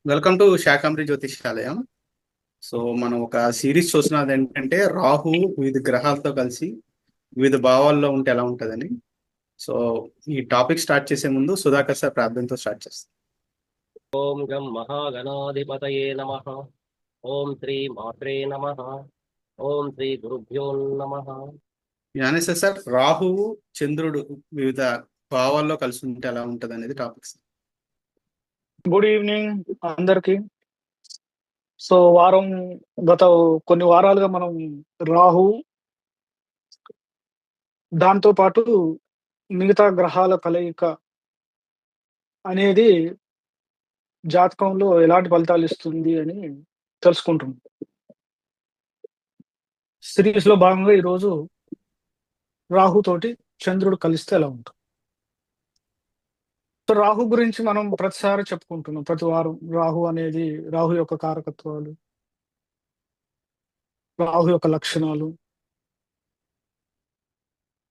Welcome to Shakambari Jyotishalayam. So మనం ఒక series చూసినది ఏంటంటే రాహు వివిధ గ్రహాలతో కలిసి వివిధ భావాల్లో ఉంటే ఎలా ఉంటుందని. సో ఈ టాపిక్ స్టార్ట్ చేసే ముందు సుధాకర్ సార్ ప్రార్థనతో స్టార్ట్ చేస్తాం. ఓం గం మహాగణాధిపతయే నమః. ఓం శ్రీ మాత్రే నమః. ఓం శ్రీ గురుభ్యో నమః. జ్ఞానేశ్వర్ సార్, రాహువు చంద్రుడు వివిధ భావాల్లో కలిసి ఉంటే ఎలా ఉంటుంది అనేది టాపిక్స్. గుడ్ ఈవినింగ్ అందరికి. సో గత కొన్ని వారాలుగా మనం రాహు దాంతో పాటు మిగతా గ్రహాల కలయిక అనేది జాతకంలో ఎలాంటి ఫలితాలు ఇస్తుంది అని తెలుసుకుంటున్నాం. సిరీస్ లో భాగంగా ఈరోజు రాహు తోటి చంద్రుడు కలిస్తే ఎలా ఉంటుంది. సో రాహు గురించి మనం ప్రతిసారి చెప్పుకుంటున్నాం, ప్రతి వారం. రాహు యొక్క కారకత్వాలు, రాహు యొక్క లక్షణాలు.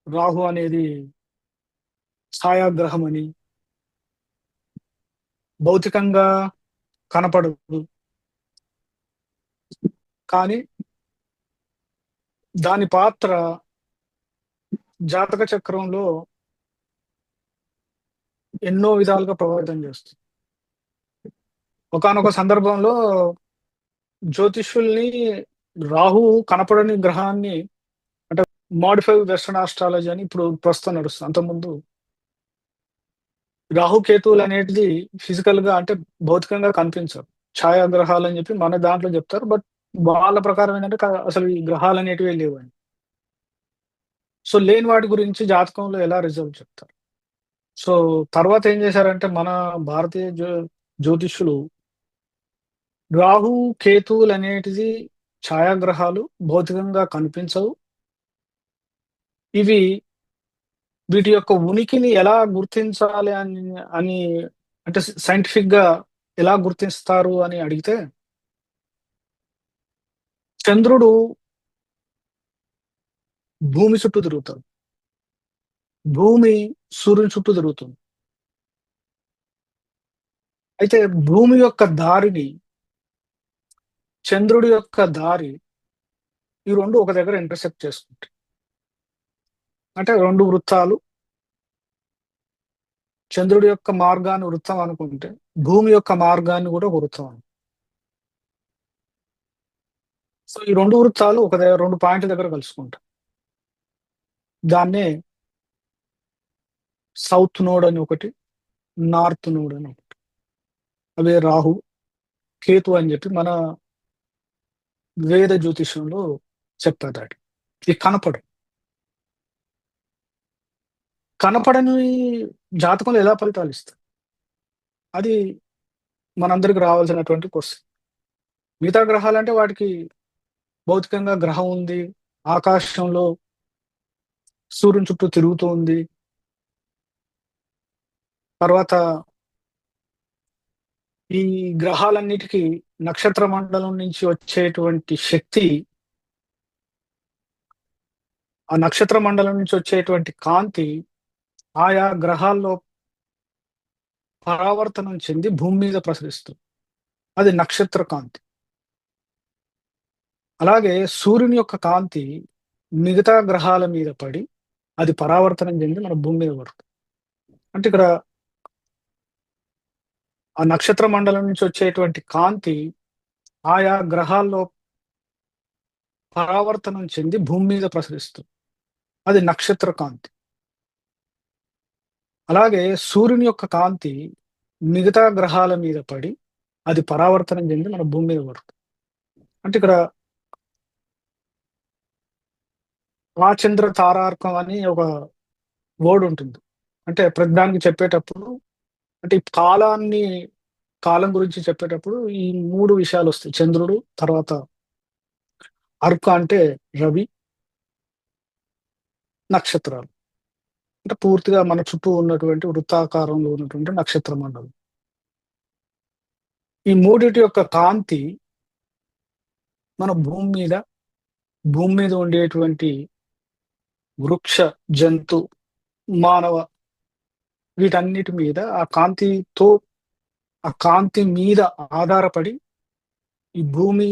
రాహు అనేది ఛాయాగ్రహం అని, భౌతికంగా కనపడదు, కానీ దాని పాత్ర జాతక చక్రంలో ఎన్నో విధాలుగా ప్రభావితం చేస్తుంది. ఒకానొక సందర్భంలో జ్యోతిష్యుల్ని రాహు కనపడని గ్రహాన్ని, అంటే మాడిఫైడ్ వెస్టర్న్ ఆస్ట్రాలజీ అని ఇప్పుడు ప్రస్తుతం నడుస్తుంది. అంతకుముందు రాహుకేతువులు అనేది ఫిజికల్ గా, అంటే భౌతికంగా కనిపించవు, ఛాయాగ్రహాలు అని చెప్పి మన దాంట్లో చెప్తారు. బట్ వాళ్ళ ప్రకారం ఏంటంటే అసలు ఈ గ్రహాలు అనేటివి లేవు అని. సో లేని వాటి గురించి జాతకంలో ఎలా రిజల్ట్ చెప్తారు. సో తర్వాత ఏం చేశారంటే మన భారతీయ జ్యోతిష్యులు రాహు కేతువులు అనేటిది ఛాయాగ్రహాలు, భౌతికంగా కనిపించవు, ఇవి వీటి యొక్క ఉనికిని ఎలా గుర్తించాలి అని అని అంటే సైంటిఫిక్ గా ఎలా గుర్తిస్తారు అని అడిగితే, చంద్రుడు భూమి చుట్టూ తిరుగుతాడు, భూమి సూర్యుని చుట్టూ తిరుగుతుంది. అయితే భూమి యొక్క దారిని, చంద్రుడి యొక్క దారి, ఈ రెండు ఒక దగ్గర ఇంటర్సెక్ట్ చేసుకుంటాయి. అంటే రెండు వృత్తాలు, చంద్రుడి యొక్క మార్గాన్ని వృత్తం అనుకుంటే భూమి యొక్క మార్గాన్ని కూడా ఒక వృత్తం అనుకుంటే, సో ఈ రెండు వృత్తాలు ఒక దగ్గర, రెండు పాయింట్ల దగ్గర కలుసుకుంటాయి. దాన్నే సౌత్ నోడ్ అని ఒకటి, నార్త్ నోడ్ అని ఒకటి. అవే రాహు కేతు అని చెప్పి మన వేద జ్యోతిషంలో చెప్తారు. ఇది కనపడని జాతకంలో ఎలా ఫలితాలు ఇస్తాయి, అది మనందరికి రావాల్సినటువంటి క్వశ్చన్. మిగతా గ్రహాలంటే వాటికి భౌతికంగా గ్రహం ఉంది, ఆకాశంలో సూర్యుని చుట్టూ తిరుగుతూ ఉంది, తర్వాత ఈ గ్రహాలన్నిటికీ నక్షత్ర మండలం నుంచి వచ్చేటువంటి శక్తి, ఆ నక్షత్ర మండలం నుంచి వచ్చేటువంటి కాంతి ఆయా గ్రహాల్లో పరావర్తనం చెంది భూమి మీద ప్రసరిస్తుంది, అది నక్షత్ర కాంతి. అలాగే సూర్యుని యొక్క కాంతి మిగతా గ్రహాల మీద పడి అది పరావర్తనం చెంది మన భూమి మీద పడుతుంది. అంటే ఇక్కడ ఆ నక్షత్ర మండలం నుంచి వచ్చేటువంటి కాంతి ఆయా గ్రహాల్లో పరావర్తనం చెంది భూమి మీద ప్రసరిస్తుంది, అది నక్షత్ర కాంతి. అలాగే సూర్యుని యొక్క కాంతి మిగతా గ్రహాల మీద పడి అది పరావర్తనం చెంది మన భూమి మీద పడుతుంది. అంటే ఇక్కడ రాచంద్ర తారార్కం అని ఒక వర్డ్ ఉంటుంది. అంటే ప్రతిదానికి చెప్పేటప్పుడు, అంటే ఈ కాలం గురించి చెప్పేటప్పుడు ఈ మూడు విషయాలు వస్తాయి. చంద్రుడు, తర్వాత అర్క అంటే రవి, నక్షత్రాలు అంటే పూర్తిగా మన చుట్టూ ఉన్నటువంటి వృత్తాకారంలో ఉన్నటువంటి నక్షత్ర మండలం. ఈ మూడిటి యొక్క కాంతి మన భూమి మీద ఉండేటువంటి వృక్ష, జంతు, మానవ, వీటన్నిటి మీద ఆ కాంతితో ఆ కాంతి మీద ఆధారపడి ఈ భూమి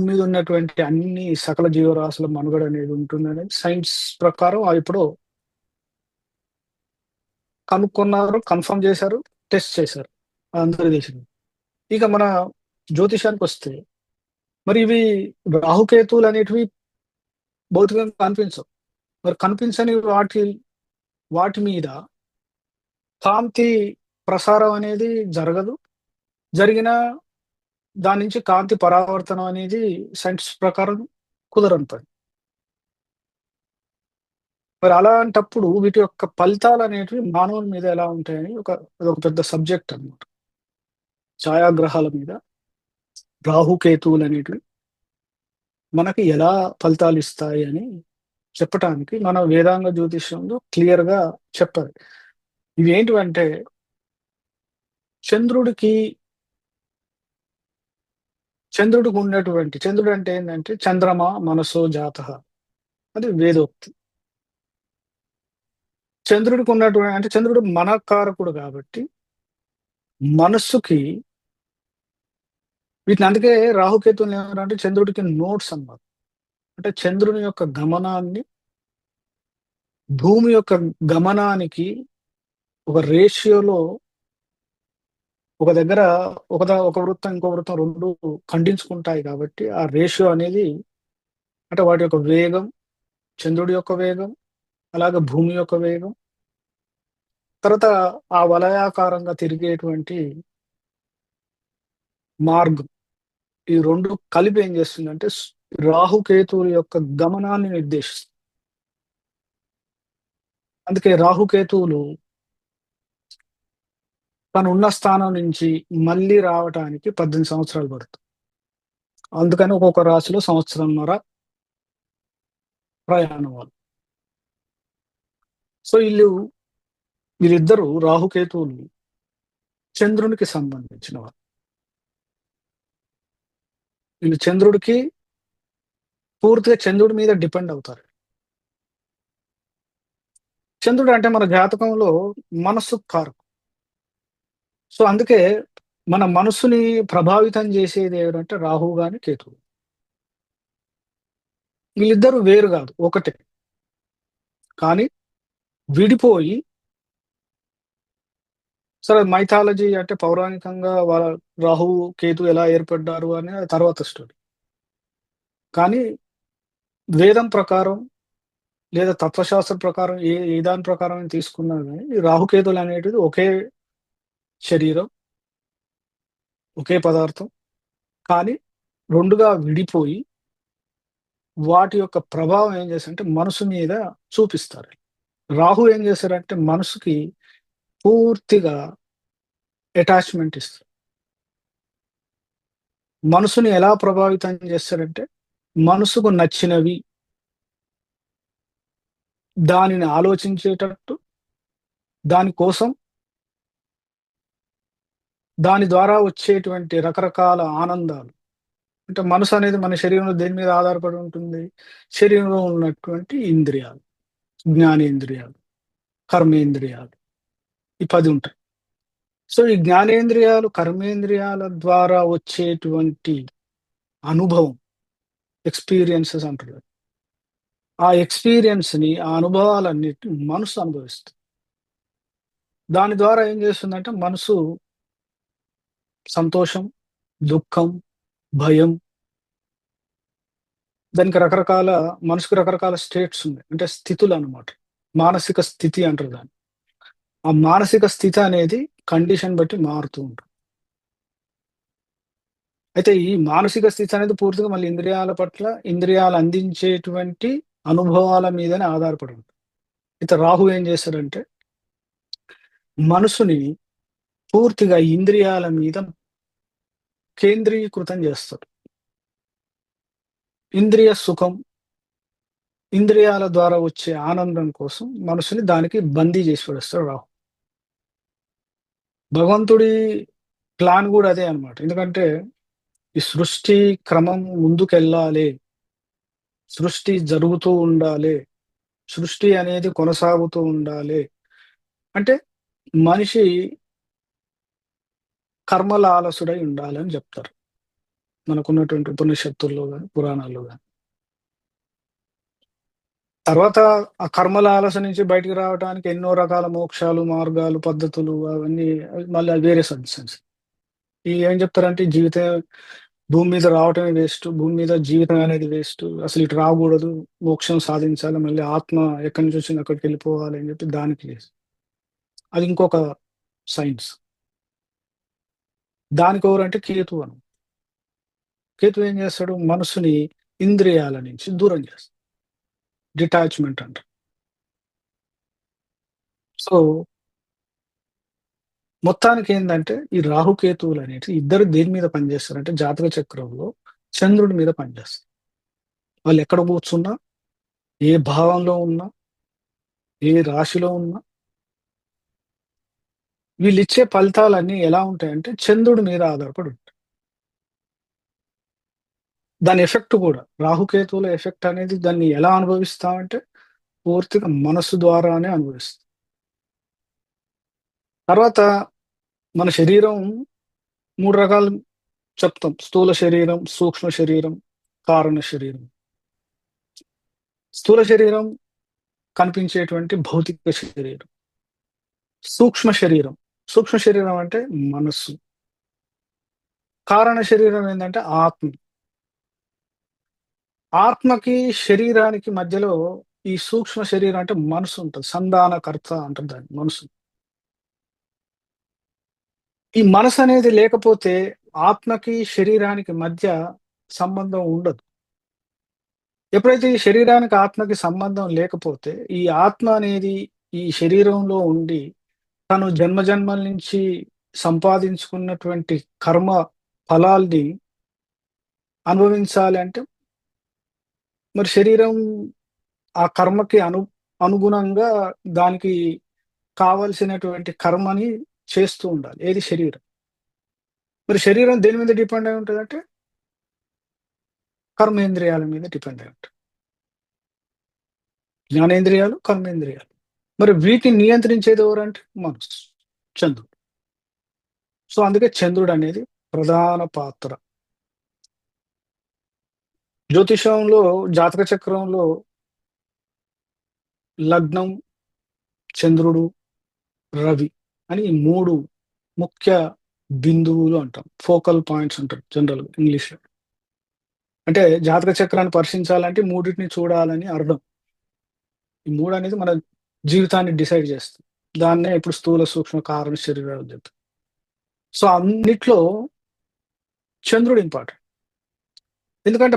మీద ఉన్నటువంటి అన్ని సకల జీవరాశుల మనుగడ అనేది ఉంటుందనేది సైన్స్ ప్రకారం ఎప్పుడో కనుక్కున్నారు, కన్ఫర్మ్ చేశారు, టెస్ట్ చేశారు అందరి దేశం. ఇక మన జ్యోతిషానికి వస్తే మరి ఇవి రాహుకేతువులు అనేటివి భౌతికంగా కనిపించవు. మరి కనిపించని వాటి మీద కాంతి ప్రసారం అనేది జరగదు. జరిగినా దాని నుంచి కాంతి పరావర్తనం అనేది సైన్స్ ప్రకారం కుదరని పని. మరి అలాంటప్పుడు వీటి యొక్క ఫలితాలు అనేటివి మానవుల మీద ఎలా ఉంటాయని అదొక పెద్ద సబ్జెక్ట్ అన్నమాట. ఛాయాగ్రహాల మీద రాహుకేతువులు అనేటివి మనకి ఎలా ఫలితాలు ఇస్తాయి అని చెప్పటానికి మన వేదాంగ జ్యోతిష్యంలో క్లియర్ గా చెప్పారు. ఇవి ఏంటివంటే చంద్రుడికి ఉన్నటువంటి చంద్రుడు అంటే ఏంటంటే చంద్రమ మనసో జాత, అది వేదోక్తి. చంద్రుడికి ఉన్నటువంటి అంటే చంద్రుడు మనకారకుడు కాబట్టి మనస్సుకి వీటిని, అందుకే రాహుకేతువులు ఏమంటారంటే చంద్రుడికి నోట్స్ అన్నమాట. అంటే చంద్రుని యొక్క గమనాన్ని భూమి యొక్క గమనానికి ఒక రేషియోలో ఒక దగ్గర ఒక వృత్తం ఇంకో వృత్తం రెండు ఖండించుకుంటాయి కాబట్టి ఆ రేషియో అనేది అంటే వాటి యొక్క వేగం, చంద్రుడి యొక్క వేగం, అలాగే భూమి యొక్క వేగం, తర్వాత ఆ వలయాకారంగా తిరిగేటువంటి మార్గం, ఈ రెండు కలిపి ఏం చేస్తుందంటే రాహుకేతువుల యొక్క గమనాన్ని నిర్దేశిస్తుంది. అందుకే రాహుకేతువులు తను ఉన్న స్థానం నుంచి మళ్ళీ రావటానికి 18 సంవత్సరాలు పడుతుంది. అందుకని ఒక్కొక్క రాశిలో సంవత్సరంన్నర ప్రయాణం వాళ్ళు. సో వీళ్ళిద్దరూ రాహుకేతువులు చంద్రునికి సంబంధించిన వారు. వీళ్ళు చంద్రుడికి పూర్తిగా చంద్రుడి మీద డిపెండ్ అవుతారు. చంద్రుడు అంటే మన జాతకంలో మనస్సు కారకం. సో అందుకే మన మనస్సుని ప్రభావితం చేసేది ఏమిటంటే రాహువు గాని కేతువు. వీళ్ళిద్దరూ వేరు కాదు, ఒకటే. కానీ విడిపోయి, సరే మైథాలజీ అంటే పౌరాణికంగా వాళ్ళ రాహువు కేతు ఎలా ఏర్పడ్డారు అని తర్వాత స్టోరీ. కానీ వేదం ప్రకారం లేదా తత్వశాస్త్ర ప్రకారం ఏ దాని ప్రకారం తీసుకున్నా కానీ ఈ రాహుకేతులు అనేటిది ఒకే శరీరం, ఒకే పదార్థం, కానీ రెండుగా విడిపోయి వాటి యొక్క ప్రభావం ఏం చేస్తారంటే మనసు మీద చూపిస్తారు. రాహు ఏం చేస్తారంటే మనసుకి పూర్తిగా అటాచ్మెంట్ ఇస్తారు. మనసుని ఎలా ప్రభావితం చేస్తారంటే మనసుకు నచ్చినవి దానిని ఆలోచించేటట్టు, దానికోసం దాని ద్వారా వచ్చేటువంటి రకరకాల ఆనందాలు. అంటే మనసు అనేది మన శరీరంలో దేని మీద ఆధారపడి ఉంటుంది? శరీరంలో ఉన్నటువంటి ఇంద్రియాలు, జ్ఞానేంద్రియాలు, కర్మేంద్రియాలు, ఈ 10 ఉంటాయి. సో ఈ జ్ఞానేంద్రియాలు, కర్మేంద్రియాల ద్వారా వచ్చేటువంటి అనుభవం, ఎక్స్పీరియన్సెస్ అంటారు. ఆ ఎక్స్పీరియన్స్ని, ఆ అనుభవాలన్నిటి మనసు అనుభవిస్తుంది. దాని ద్వారా ఏం చేస్తుందంటే మనసు సంతోషం, దుఃఖం, భయం, దానికి మనసుకు రకరకాల స్టేట్స్ ఉన్నాయి. అంటే స్థితులు అన్నమాట. మానసిక స్థితి అంటారు దాన్ని. ఆ మానసిక స్థితి అనేది కండిషన్ బట్టి మారుతూ ఉంటుంది. అయితే ఈ మానసిక స్థితి అనేది పూర్తిగా మళ్ళీ ఇంద్రియాలు అందించేటువంటి అనుభవాల మీదనే ఆధారపడి ఉంటుంది. అయితే రాహు ఏం చేస్తాడంటే మనసుని పూర్తిగా ఇంద్రియాల మీద కేంద్రీకృతం చేస్తాడు. ఇంద్రియ సుఖం, ఇంద్రియాల ద్వారా వచ్చే ఆనందం కోసం మనసుని దానికి బందీ చేసి పడేస్తాడు రాహు. భగవంతుడి ప్లాన్ కూడా అదే అన్నమాట. ఎందుకంటే ఈ సృష్టి క్రమం ముందుకెళ్ళాలి, సృష్టి జరుగుతూ ఉండాలి, సృష్టి అనేది కొనసాగుతూ ఉండాలి. అంటే మనిషి కర్మలాలసుడై ఉండాలని చెప్తారు మనకున్నటువంటి ఉపనిషత్తుల్లో కానీ పురాణాల్లో కానీ. తర్వాత ఆ కర్మల ఆలస్య నుంచి బయటికి రావడానికి ఎన్నో రకాల మోక్షాలు, మార్గాలు, పద్ధతులు అవన్నీ మళ్ళీ అది వేరే సబ్జెక్ట్స్. ఈ ఏం చెప్తారంటే జీవితం భూమి మీద రావటమే వేస్ట్, భూమి మీద జీవితం అనేది వేస్ట్, అసలు ఇటు రాకూడదు, మోక్షం సాధించాలి, మళ్ళీ ఆత్మ ఎక్కడి నుంచి వచ్చింది అక్కడికి వెళ్ళిపోవాలి అని చెప్పి దానికి అది ఇంకొక సైన్స్. దానికి ఎవరంటే కేతు అని. కేతు ఏం చేస్తాడు? మనసుని ఇంద్రియాల నుంచి దూరం చేస్తాడు, డిటాచ్మెంట్ అంటారు. సో మొత్తానికి ఏంటంటే ఈ రాహుకేతువులు అనేవి ఇద్దరు దేని మీద పనిచేస్తారంటే జాతక చక్రంలో చంద్రుడి మీద పనిచేస్తారు. వాళ్ళు ఎక్కడ కూర్చున్నా, ఏ భావంలో ఉన్నా, ఏ రాశిలో ఉన్నా వీళ్ళు ఇచ్చే ఫలితాలన్నీ ఎలా ఉంటాయంటే చంద్రుడి మీద ఆధారపడి ఉంటాయి. దాని ఎఫెక్ట్ కూడా రాహుకేతువుల ఎఫెక్ట్ అనేది దాన్ని ఎలా అనుభవిస్తామంటే పూర్తిగా మనసు ద్వారానే అనుభవిస్తాం. తర్వాత మన శరీరం 3 రకాలు చెప్తాం: స్థూల శరీరం, సూక్ష్మ శరీరం, కారణ శరీరం. స్థూల శరీరం కనిపించేటువంటి భౌతిక శరీరం. సూక్ష్మ శరీరం, సూక్ష్మ శరీరం అంటే మనస్సు. కారణ శరీరం ఏంటంటే ఆత్మ. ఆత్మకి శరీరానికి మధ్యలో ఈ సూక్ష్మ శరీరం అంటే మనసు ఉంటుంది, సంధానకర్త అంటారు దాన్ని, మనసు. ఈ మనసు అనేది లేకపోతే ఆత్మకి శరీరానికి మధ్య సంబంధం ఉండదు. ఎప్పుడైతే ఈ శరీరానికి ఆత్మకి సంబంధం లేకపోతే ఈ ఆత్మ అనేది ఈ శరీరంలో ఉండి తను జన్మజన్మల నుంచి సంపాదించుకున్నటువంటి కర్మ ఫలాల్ని అనుభవించాలి అంటే మరి శరీరం ఆ కర్మకి అనుగుణంగా దానికి కావలసినటువంటి కర్మని చేస్తూ ఉండాలి. ఏది? శరీరం. మరి శరీరం దేని మీద డిపెండ్ అయి ఉంటుంది అంటే కర్మేంద్రియాల మీద డిపెండ్ అయి ఉంటుంది. జ్ఞానేంద్రియాలు, కర్మేంద్రియాలు. మరి వీటిని నియంత్రించేది ఎవరంటే మనసు, చంద్రుడు. సో అందుకే చంద్రుడు అనేది ప్రధాన పాత్ర. జ్యోతిషంలో జాతక చక్రంలో లగ్నం, చంద్రుడు, రవి అని 3 ముఖ్య బిందువులు అంటాం. ఫోకల్ పాయింట్స్ అంటారు జనరల్ ఇంగ్లీష్లో. అంటే జాతక చక్రాన్ని పరిశీలించాలంటే మూడింటిని చూడాలని అర్థం. ఈ 3 అనేది మన జీవితాన్ని డిసైడ్ చేస్తుంది. దాన్నే ఇప్పుడు స్థూల, సూక్ష్మ, కారణ శరీరాలు చెప్తాం. సో అన్నిట్లో చంద్రుడు ఇంపార్టెంట్. ఎందుకంటే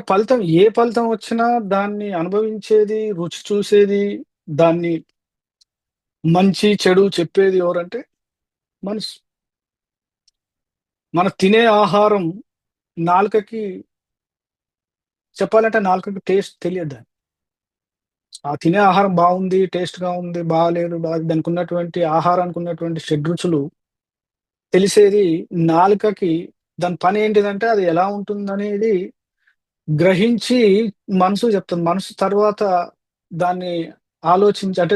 ఏ ఫలితం వచ్చినా దాన్ని అనుభవించేది, రుచి చూసేది, దాన్ని మంచి చెడు చెప్పేది ఎవరంటే మనసు. మన తినే ఆహారం నాలుకకి చెప్పాలంటే నాలుకకి టేస్ట్ తెలియదు. దాన్ని ఆ తినే ఆహారం బాగుంది, టేస్ట్గా ఉంది, బాగాలేదు, దానికి ఉన్నటువంటి ఆహారానికి ఉన్నటువంటి షడ్రుచులు తెలిసేది నాలుకకి. దాని పని ఏంటిదంటే అది ఎలా ఉంటుందనేది గ్రహించి మనసు చెప్తుంది. మనసు తర్వాత దాన్ని ఆలోచించి అంటే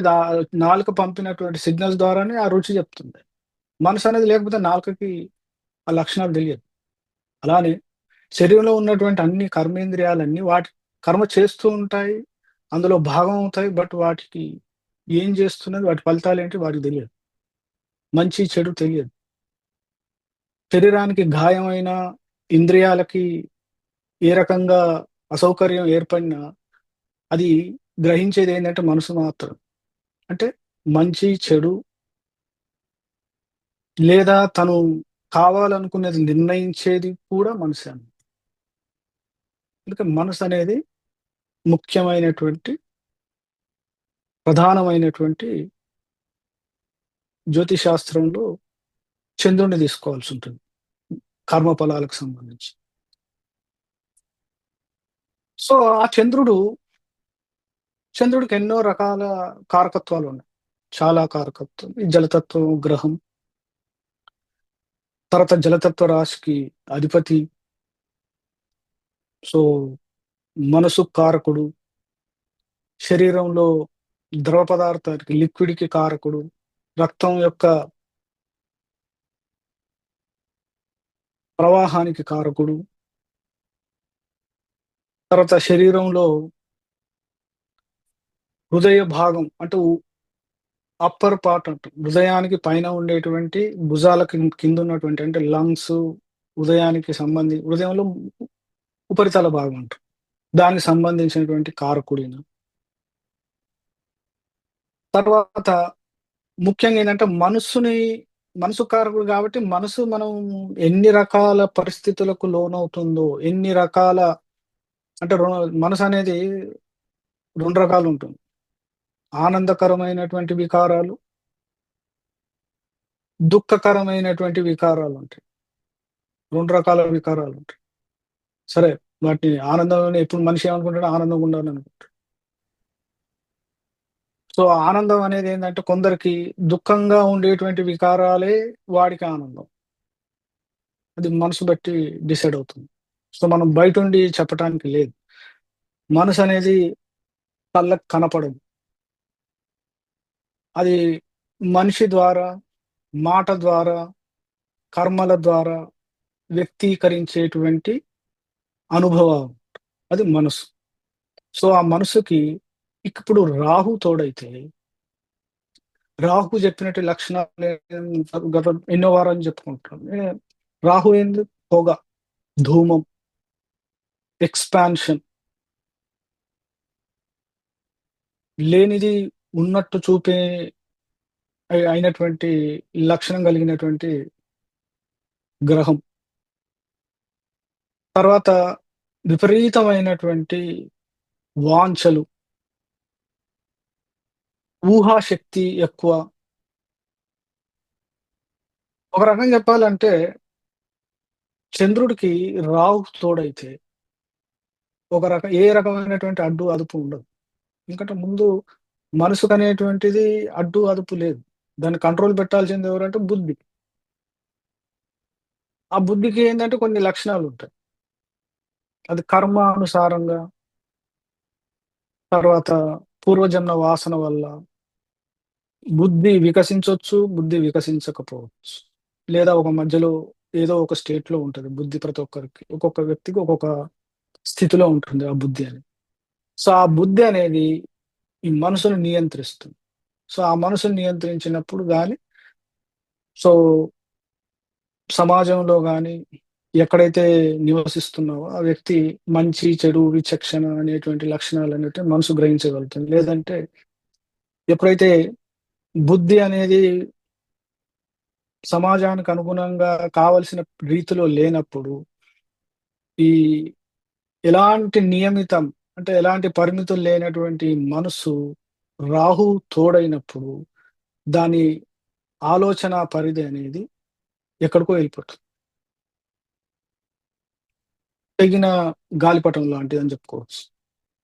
నాలుక పంపినటువంటి సిగ్నల్స్ ద్వారానే ఆ రుచి చెప్తుంది. మనసు అనేది లేకపోతే నాలుకకి ఆ లక్షణాలు తెలియదు. అలానే శరీరంలో ఉన్నటువంటి అన్ని కర్మేంద్రియాలన్నీ వాటి కర్మ చేస్తూ ఉంటాయి, అందులో భాగం అవుతాయి. బట్ వాటికి ఏం చేస్తున్నది, వాటి ఫలితాలు ఏంటి వాటికి తెలియదు. మంచి చెడు తెలియదు. శరీరానికి గాయమైన, ఇంద్రియాలకి ఏ రకంగా అసౌకర్యం ఏర్పడినా అది గ్రహించేది ఏంటంటే మనసు మాత్రం. అంటే మంచి చెడు లేదా తను కావాలనుకునేది నిర్ణయించేది కూడా మనసే. అందుకే మనసు అనేది ముఖ్యమైనటువంటి ప్రధానమైనటువంటి జ్యోతిశాస్త్రంలో చంద్రుడిని తీసుకోవాల్సి ఉంటుంది కర్మఫలాలకు సంబంధించి. సో ఆ చంద్రుడికి ఎన్నో రకాల కారకత్వాలు ఉన్నాయి, చాలా కారకత్వం. ఈ జలతత్వం గ్రహం, తర్వాత జలతత్వ రాశికి అధిపతి. సో మనసు కారకుడు, శరీరంలో ద్రవ పదార్థానికి లిక్విడ్కి కారకుడు, రక్తం యొక్క ప్రవాహానికి కారకుడు. తర్వాత శరీరంలో హృదయ భాగం అంటే అప్పర్ పార్ట్ అంటాం. హృదయానికి పైన ఉండేటువంటి భుజాల కింద ఉన్నటువంటి అంటే లంగ్స్, హృదయంలో ఉపరితల భాగం అంటాం. దానికి సంబంధించినటువంటి కారకుడిన. తర్వాత ముఖ్యంగా ఏంటంటే మనసు కారకుడు కాబట్టి మనసు మనం ఎన్ని రకాల పరిస్థితులకు లోనవుతుందో, ఎన్ని రకాల అంటే మనసు అనేది 2 రకాలు ఉంటుంది. ఆనందకరమైనటువంటి వికారాలు, దుఃఖకరమైనటువంటి వికారాలు ఉంటాయి. 2 రకాల వికారాలు ఉంటాయి. సరే, వాటిని ఆనందంలోనే ఎప్పుడు మనిషి ఏమనుకుంటాడు? ఆనందంగా ఉండాలనుకుంటాడు. సో, ఆనందం అనేది ఏందంటే కొందరికి దుఃఖంగా ఉండేటువంటి వికారాలే వాడికి ఆనందం. అది మనసు బట్టి డిసైడ్ అవుతుంది. సో, మనం బయటుండి చెప్పటానికి లేదు. మనసు అనేది కళ్ళకి కనపడదు. అది మనిషి ద్వారా, మాట ద్వారా, కర్మల ద్వారా వ్యక్తీకరించేటువంటి అనుభవం. అది మనసు. సో, ఆ మనసుకి ఇప్పుడు రాహు తోడైతే, రాహు చెప్పినట్టు లక్షణాలు గత ఎన్నో వారాలు చెప్పుకుంటున్నాం. రాహు ఏంది? పొగ, ధూమం, ఎక్స్పాన్షన్, లేనిది ఉన్నట్టు చూపే అయినటువంటి లక్షణం కలిగినటువంటి గ్రహం. తర్వాత విపరీతమైనటువంటి వాంఛలు, ఊహాశక్తి ఎక్కువ. ఒక రకంగా చెప్పాలంటే చంద్రుడికి రాహు తోడైతే ఏ రకమైనటువంటి అడ్డు అదుపు ఉండదు. ఎందుకంటే ముందు మనసుకనేటువంటిది అడ్డు అదుపు లేదు. దాన్ని కంట్రోల్ పెట్టాల్సింది ఎవరంటే బుద్ధి. ఆ బుద్ధికి ఏందంటే కొన్ని లక్షణాలుంటాయి. అది కర్మానుసారంగా, తర్వాత పూర్వజన్మ వాసన వల్ల బుద్ధి వికసించొచ్చు, బుద్ధి వికసించకపోవచ్చు. లేదా ఒక మధ్యలో ఏదో ఒక స్టేట్‌లో ఉంటది బుద్ధి ప్రతి ఒక్కరికి. ఒక్కొక్క వ్యక్తికి ఒక్కొక్క స్థితిలో ఉంటుంది ఆ బుద్ధి అనేది. సో, ఆ బుద్ధి అనేది ఈ మనసుని నియంత్రిస్తుంది. సో, ఆ మనసుని నియంత్రించినప్పుడు గాని సో, సమాజంలో గాని ఎక్కడైతే నివసిస్తున్నావో ఆ వ్యక్తి మంచి, చెడు, విచక్షణ అనేటువంటి లక్షణాలనేటివి మనసు గ్రహించగలుగుతుంది. లేదంటే ఎప్పుడైతే బుద్ధి అనేది సమాజానికి అనుగుణంగా కావలసిన రీతిలో లేనప్పుడు, ఈ ఎలాంటి నియమితం అంటే ఎలాంటి పరిమితులు లేనటువంటి మనసు రాహు తోడైనప్పుడు దాని ఆలోచన పరిధి అనేది ఎక్కడికో వెళ్ళిపోతుంది. తెగిన గాలిపటం లాంటిదని చెప్పుకోవచ్చు.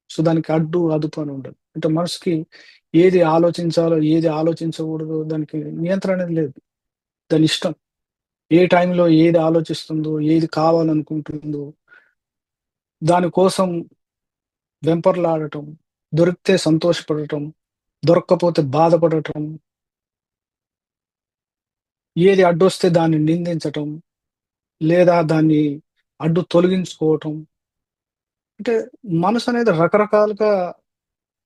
సో, దానికి అడ్డు, అదుపు అని ఉండదు. అంటే మనసుకి ఏది ఆలోచించాలో, ఏది ఆలోచించకూడదో దానికి నియంత్రణ అనేది లేదు. దాని ఇష్టం. ఏ టైంలో ఏది ఆలోచిస్తుందో, ఏది కావాలనుకుంటుందో, దాని కోసం వెంపర్లాడటం, దొరికితే సంతోషపడటం, దొరక్కపోతే బాధపడటం, ఏది అడ్డొస్తే దాన్ని నిందించటం, లేదా దాన్ని అడ్డు తొలగించుకోవటం. అంటే మనసనేది రకరకాలుగా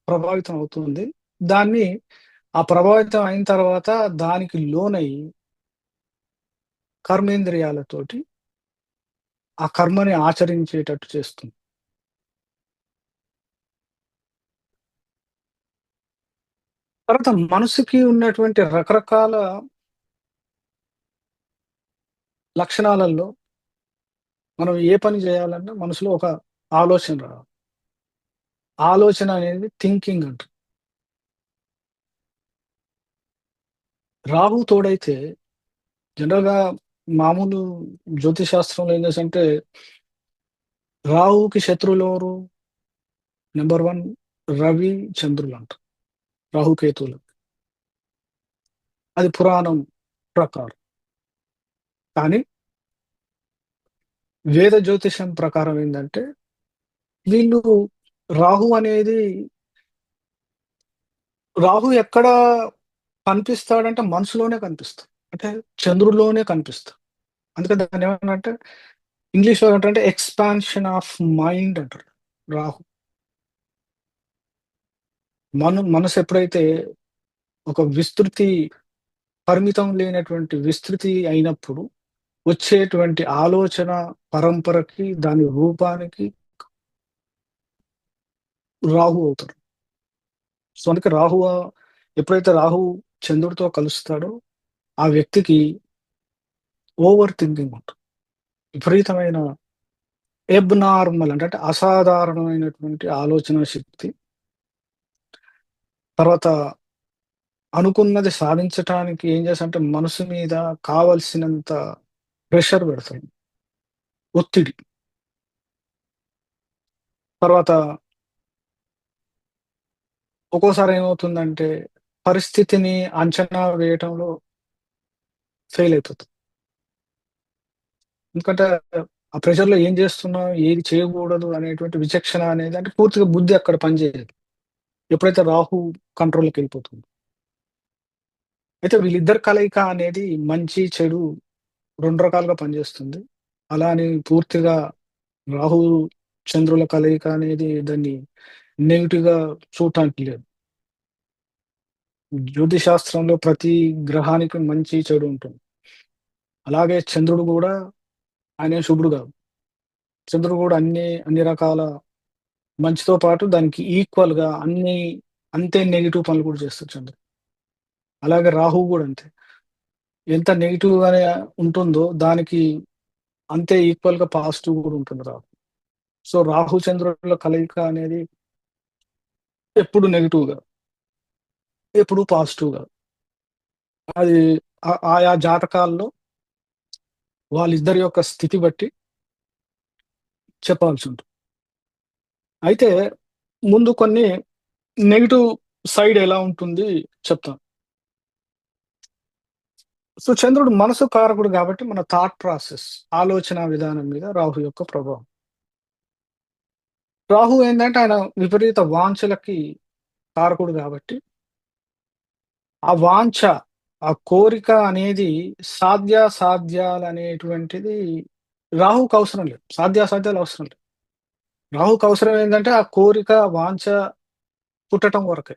ప్రభావితం అవుతుంది. దాన్ని ఆ ప్రభావితం అయిన తర్వాత దానికి లోనై కర్మేంద్రియాలతోటి ఆ కర్మని ఆచరించేటట్టు చేస్తుంది. తర్వాత మనసుకి ఉన్నటువంటి రకరకాల లక్షణాలలో మనం ఏ పని చేయాలన్నా మనసులో ఒక ఆలోచన రావాలి. ఆలోచన అనేది థింకింగ్ అంటారు. రాహు తోడైతే జనరల్‌గా మామూలు జ్యోతిష్ శాస్త్రంలో ఏం చేసంటే రాహువుకి శత్రువులెవరు? నంబర్ 1 రవి, చంద్రులంట. రాహుకేతువులు. అది పురాణం ప్రకారం. కానీ వేద జ్యోతిషం ప్రకారం ఏందంటే వీళ్ళు రాహు అనేది రాహు ఎక్కడ కనిపిస్తాడంటే మనసులోనే కనిపిస్తాడు. అంటే చంద్రుడిలోనే కనిపిస్తాడు. అందుకని దాన్ని ఏమన్నా ఇంగ్లీష్లో ఏంటంటే ఎక్స్పాన్షన్ ఆఫ్ మైండ్ అంటారు రాహు. మనసు ఎప్పుడైతే ఒక విస్తృతి, పరిమితం లేనటువంటి విస్తృతి అయినప్పుడు వచ్చేటువంటి ఆలోచన పరంపరకి, దాని రూపానికి రాహు అవుతారు. సో అందుకే ఎప్పుడైతే రాహు చంద్రుడితో కలుస్తాడో ఆ వ్యక్తికి ఓవర్ థింకింగ్ ఉంటుంది, విపరీతమైన ఎబ్నార్మల్ అంటే అసాధారణమైనటువంటి ఆలోచన శక్తి. తర్వాత అనుకున్నది సాధించటానికి ఏం చేస్తారంటే మనసు మీద కావలసినంత ప్రెషర్ పెడతాడు, ఒత్తిడి. తర్వాత ఒక్కోసారి ఏమవుతుందంటే పరిస్థితిని అంచనా వేయటంలో ఫెయిల్ అయిపోతుంది. ఎందుకంటే ఆ ప్రెషర్లో ఏం చేస్తున్నాం, ఏది చేయకూడదు అనేటువంటి విచక్షణ అనేది అంటే పూర్తిగా బుద్ధి అక్కడ పనిచేయదు ఎప్పుడైతే రాహు కంట్రోల్కి వెళ్ళిపోతుంది. అయితే వీళ్ళిద్దరి కలయిక అనేది మంచి చెడు రెండు రకాలుగా పనిచేస్తుంది. అలా అని పూర్తిగా రాహు చంద్రుల కలయిక అనేది దాన్ని నెగిటివ్ గా చూడటానికి లేదు. జ్యోతిష్ శాస్త్రంలో ప్రతి గ్రహానికి మంచి చెడు ఉంటుంది. అలాగే చంద్రుడు కూడా ఆయన శుభుడు కాదు. చంద్రుడు కూడా అన్ని రకాల మంచితో పాటు దానికి ఈక్వల్ గా అంతే నెగిటివ్ పనులు కూడా చేస్తారు చంద్రుడు. అలాగే రాహువు కూడా అంతే, ఎంత నెగిటివ్ గానే ఉంటుందో దానికి అంతే ఈక్వల్ గా పాజిటివ్ కూడా ఉంటుంది రాహు. సో రాహు చంద్రుల కలయిక అనేది ఎప్పుడు నెగిటివ్ గా, ఎప్పుడు పాజిటివ్ గా, అది ఆయా జాతకాల్లో వాళ్ళిద్దరి యొక్క స్థితి బట్టి చెప్పాల్సి ఉంటుంది. అయితే ముందు కొన్ని నెగిటివ్ సైడ్ ఎలా ఉంటుంది చెప్తాను. సో చంద్రుడు మనసు కారకుడు కాబట్టి మన థాట్ ప్రాసెస్, ఆలోచన విధానం మీద రాహు యొక్క ప్రభావం. రాహు ఏంటంటే ఆయన విపరీత వాంఛలకి కారకుడు కాబట్టి ఆ వాంఛ, ఆ కోరిక అనేది సాధ్యాసాధ్యాలు అనేటువంటిది రాహుకి అవసరం లేదు. సాధ్యాసాధ్యాలు అవసరం లేదు. రాహుకి అవసరం ఏంటంటే ఆ కోరిక, వాంఛ పుట్టడం వరకే.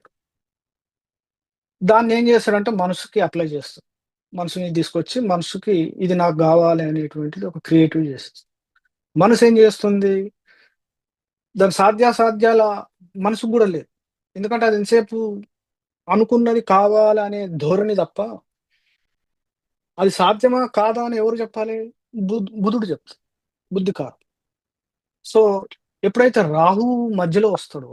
దాన్ని ఏం చేస్తాడంటే మనసుకి అప్లై చేస్తాడు. మనసుని తీసుకొచ్చి మనసుకి ఇది నాకు కావాలి అనేటువంటిది ఒక క్రియేటివ్ చేస్తుంది. మనసు ఏం చేస్తుంది, దాని సాధ్యాసాధ్యాల మనసుకు కూడా లేదు. ఎందుకంటే అది ఎంతసేపు అనుకున్నది కావాలనే ధోరణి తప్ప అది సాధ్యమా కాదా అని ఎవరు చెప్పాలి? బుధుడు చెప్తాడు, బుద్ధి కాదు. సో ఎప్పుడైతే రాహువు మధ్యలో వస్తాడో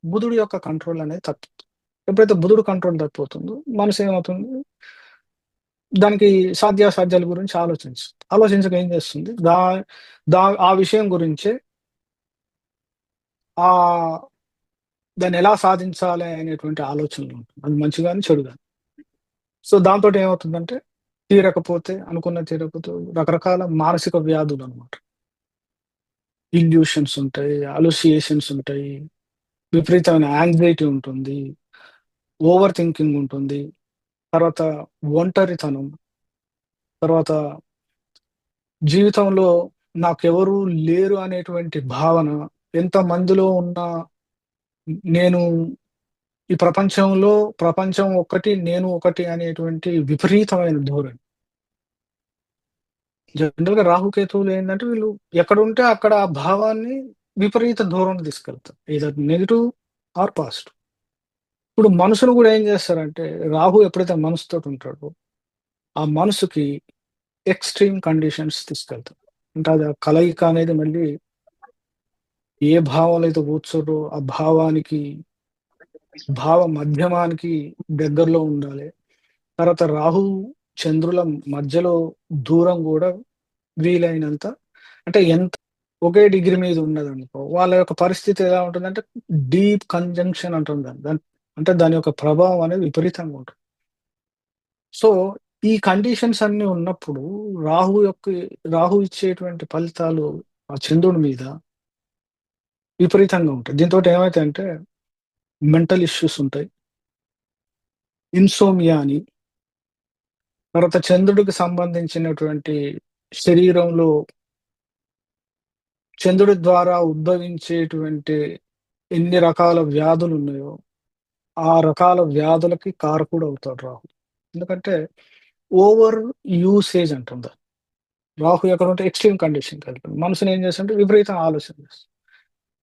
బుధుడు యొక్క కంట్రోల్ అనేది తప్పుతుంది. ఎప్పుడైతే బుధుడు కంట్రోల్ తప్పిపోతుందో మనసు ఏమవుతుంది, దానికి సాధ్యాసాధ్యాల గురించి ఆలోచించక ఏం చేస్తుంది, ఆ విషయం గురించే ఆ దాన్ని ఎలా సాధించాలి అనేటువంటి ఆలోచనలు ఉంటుంది. అది మంచి కానీ చెడు కానీ. సో దాంతో ఏమవుతుందంటే తీరకపోతే రకరకాల మానసిక వ్యాధులు అనమాట. ఇల్యూషన్స్ ఉంటాయి, అలోసియేషన్స్ ఉంటాయి, విపరీతమైన యాంగ్జైటీ ఉంటుంది, ఓవర్ థింకింగ్ ఉంటుంది, తర్వాత ఒంటరితనం, తర్వాత జీవితంలో నాకెవరు లేరు అనేటువంటి భావన, ఎంత మందిలో ఉన్నా నేను ఈ ప్రపంచం ఒక్కటి, నేను ఒకటి అనేటువంటి విపరీతమైన ధోరణి. జనరల్ గా రాహుకేతువులు ఏంటంటే వీళ్ళు ఎక్కడుంటే అక్కడ ఆ భావాన్ని విపరీత ధోరణి తీసుకెళ్తారు, ఏదో నెగిటివ్ ఆర్ పాజిటివ్. ఇప్పుడు మనసును కూడా ఏం చేస్తారంటే రాహు ఎప్పుడైతే మనసుతో ఉంటాడో ఆ మనసుకి ఎక్స్ట్రీమ్ కండిషన్స్ తీసుకెళ్తారు. అంటే అది ఆ కలయిక అనేది మళ్ళీ ఏ భావాలు అయితే కూర్చోరో ఆ భావ మధ్యమానికి దగ్గరలో ఉండాలి. తర్వాత రాహు చంద్రుల మధ్యలో దూరం కూడా వీలైనంత, అంటే ఎంత ఒకే డిగ్రీ మీద ఉన్నది అనుకో వాళ్ళ యొక్క పరిస్థితి ఎలా ఉంటుందంటే డీప్ కంజంక్షన్ అంటుంది అంటే దాని యొక్క ప్రభావం అనేది విపరీతంగా ఉంటుంది. సో ఈ కండిషన్స్ అన్ని ఉన్నప్పుడు రాహు ఇచ్చేటువంటి ఫలితాలు ఆ చంద్రుడి మీద విపరీతంగా ఉంటాయి. దీంతో ఏమైతే అంటే మెంటల్ ఇష్యూస్ ఉంటాయి, ఇన్సోమియా అని, తర్వాత చంద్రుడికి సంబంధించినటువంటి శరీరంలో చంద్రుడి ద్వారా ఉద్భవించేటువంటి ఎన్ని రకాల వ్యాధులు ఉన్నాయో ఆ రకాల వ్యాధులకి కారకుడు అవుతాడు రాహు. ఎందుకంటే ఓవర్ యూసేజ్ అంటాం దాన్ని. రాహు ఎక్కడ ఉంటే ఎక్స్ట్రీమ్ కండిషన్ కలిపి మనసుని ఏం చేస్తుంటే విపరీతం ఆలోచన చేస్తుంది.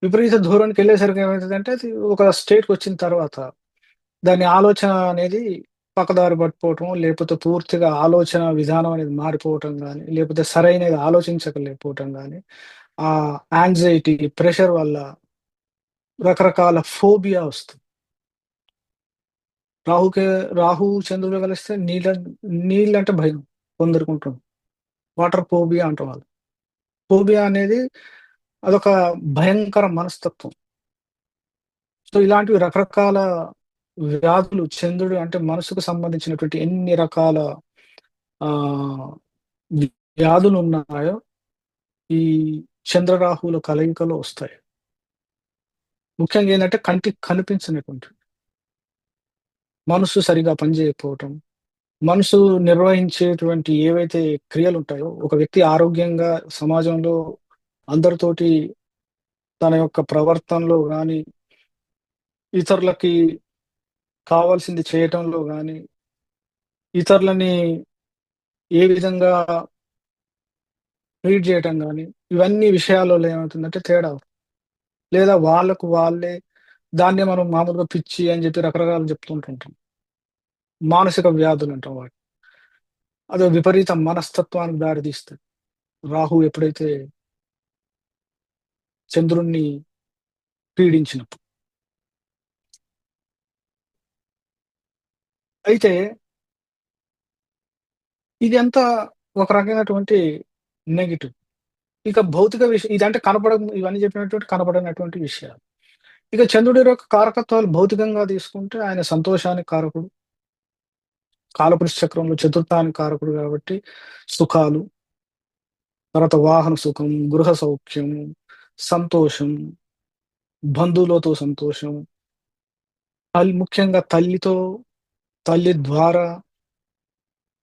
విపరీత దూరానికి వెళ్ళేసరికి ఏమవుతుందంటే అది ఒక స్టేట్కి వచ్చిన తర్వాత దాని ఆలోచన అనేది పక్కదారి పట్టుకోవటం, లేకపోతే పూర్తిగా ఆలోచన విధానం అనేది మారిపోవటం గానీ, లేకపోతే సరైనది ఆలోచించలేకపోవటం గానీ, ఆ యాంగ్జైటీ, ప్రెషర్ వల్ల రకరకాల ఫోబియా వస్తుంది. రాహుకే రాహు, చంద్రుడు కలిస్తే నీళ్ళంటే భయం కొందరికి ఉంటుంది. వాటర్ ఫోబియా అంటాం వాళ్ళు. ఫోబియా అనేది అదొక భయంకర మనస్తత్వం. సో, ఇలాంటివి రకరకాల వ్యాధులు చంద్రుడు అంటే మనసుకు సంబంధించినటువంటి ఎన్ని రకాల ఆహ్, వ్యాధులున్నాయో ఈ చంద్రరాహువుల కలయికలో వస్తాయి. ముఖ్యంగా ఏందంటే కంటికి కనిపించనటువంటివి. మనసు సరిగ్గా పనిచేయకపోవటం, మనసు నిర్వహించేటువంటి ఏవైతే క్రియలుంటాయో, ఒక వ్యక్తి ఆరోగ్యంగా సమాజంలో అందరితోటి తన యొక్క ప్రవర్తనలో గానీ, ఇతరులకి కావాల్సింది చేయటంలో గానీ, ఇతరులని ఏ విధంగా ట్రీట్ చేయటం గానీ, ఇవన్నీ విషయాలలో ఏమవుతుందంటే తేడా అవుతుంది. లేదా వాళ్ళకు వాళ్ళే దాన్నే మనం మామూలుగా పిచ్చి అని చెప్పి రకరకాలు చెప్తుంటుంటాం. మానసిక వ్యాధులంటాం వాటిని. అదో విపరీత మనస్తత్వానికి దారితీస్తది. రాహు ఎప్పుడైతే చంద్రుడిని పీడించినప్పుడు. అయితే ఇదంతా ఒక రకమైనటువంటి నెగెటివ్. ఇక భౌతిక ఇదంటే ఇవన్నీ చెప్పినటువంటి కనపడనటువంటి విషయాలు. ఇక చంద్రుడి యొక్క కారకత్వాలు భౌతికంగా తీసుకుంటే ఆయన సంతోషానికి కారకుడు. కాలపురుష చక్రంలో చతుర్థానికి కారకుడు కాబట్టి సుఖాలు, తర్వాత వాహన సుఖం, గృహ సౌఖ్యం, సంతోషం, బంధువులతో సంతోషం, ముఖ్యంగా తల్లి ద్వారా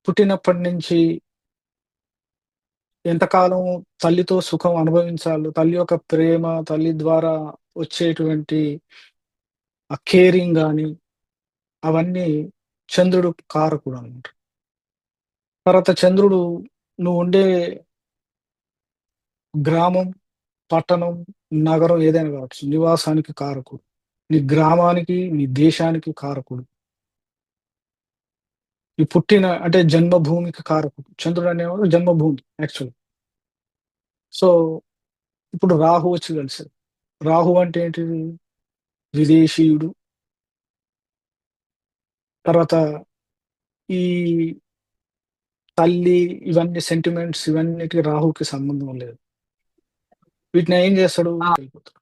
పుట్టినప్పటి నుంచి ఎంతకాలం తల్లితో సుఖం అనుభవించాలో, తల్లి యొక్క ప్రేమ, తల్లి ద్వారా వచ్చేటువంటి ఆ కేరింగ్ గాని, అవన్నీ చంద్రుడు కారకుడు అన్నమాట. తర్వాత చంద్రుడు నువ్వుండే గ్రామం, పట్టణం, నగరం ఏదైనా కావచ్చు, నివాసానికి కారకుడు. నీ గ్రామానికి, నీ దేశానికి కారకుడు. ఈ పుట్టిన అంటే జన్మభూమికి కారకుడు. చంద్రుడు అనేవాడు జన్మభూమి యాక్చువల్లీ. సో, ఇప్పుడు రాహు వచ్చి కలిసాడు. రాహు అంటే ఏంటిది? విదేశీయుడు. తర్వాత ఈ తల్లి ఇవన్నీ సెంటిమెంట్స్ ఇవన్నిటికి రాహుకి సంబంధం లేదు. వీటిని ఏం చేస్తాడు? వెళ్ళిపోతాడు.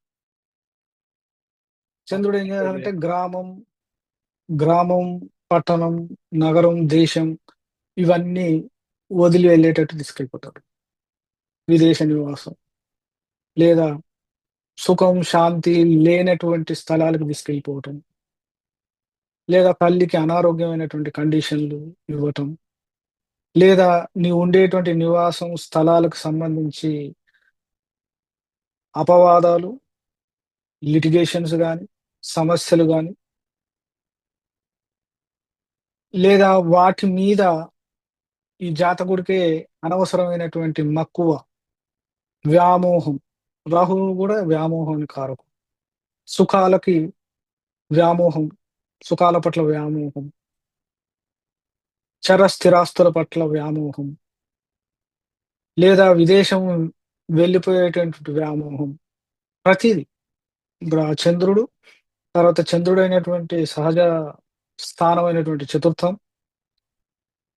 చంద్రుడు ఏం చేయాలంటే గ్రామం, పట్టణం, నగరం, దేశం ఇవన్నీ వదిలి వెళ్ళేటట్టు తీసుకెళ్ళిపోతాడు. విదేశ నివాసం లేదా సుఖం, శాంతి లేనటువంటి స్థలాలకు తీసుకెళ్ళిపోవటం. లేదా తల్లికి అనారోగ్యమైనటువంటి కండిషన్లు ఇవ్వటం. లేదా నీవు ఉండేటువంటి నివాసం స్థలాలకు సంబంధించి అపవాదాలు, లిటిగేషన్స్ గాని, సమస్యలు గాని, లేదా వాటి మీద ఈ జాతకుడికే అనవసరమైనటువంటి మక్కువ, వ్యామోహం. రాహువు కూడా వ్యామోహానికి కారకుడు. సుఖాలకి వ్యామోహం, సుఖాల పట్ల వ్యామోహం, స్థిరాస్తుల పట్ల వ్యామోహం, లేదా విదేశం వెళ్ళిపోయేటటువంటి వ్యామోహం. ప్రతిదీ ఇప్పుడు ఆ చంద్రుడు, తర్వాత చంద్రుడైనటువంటి సహజ స్థానమైనటువంటి చతుర్థం,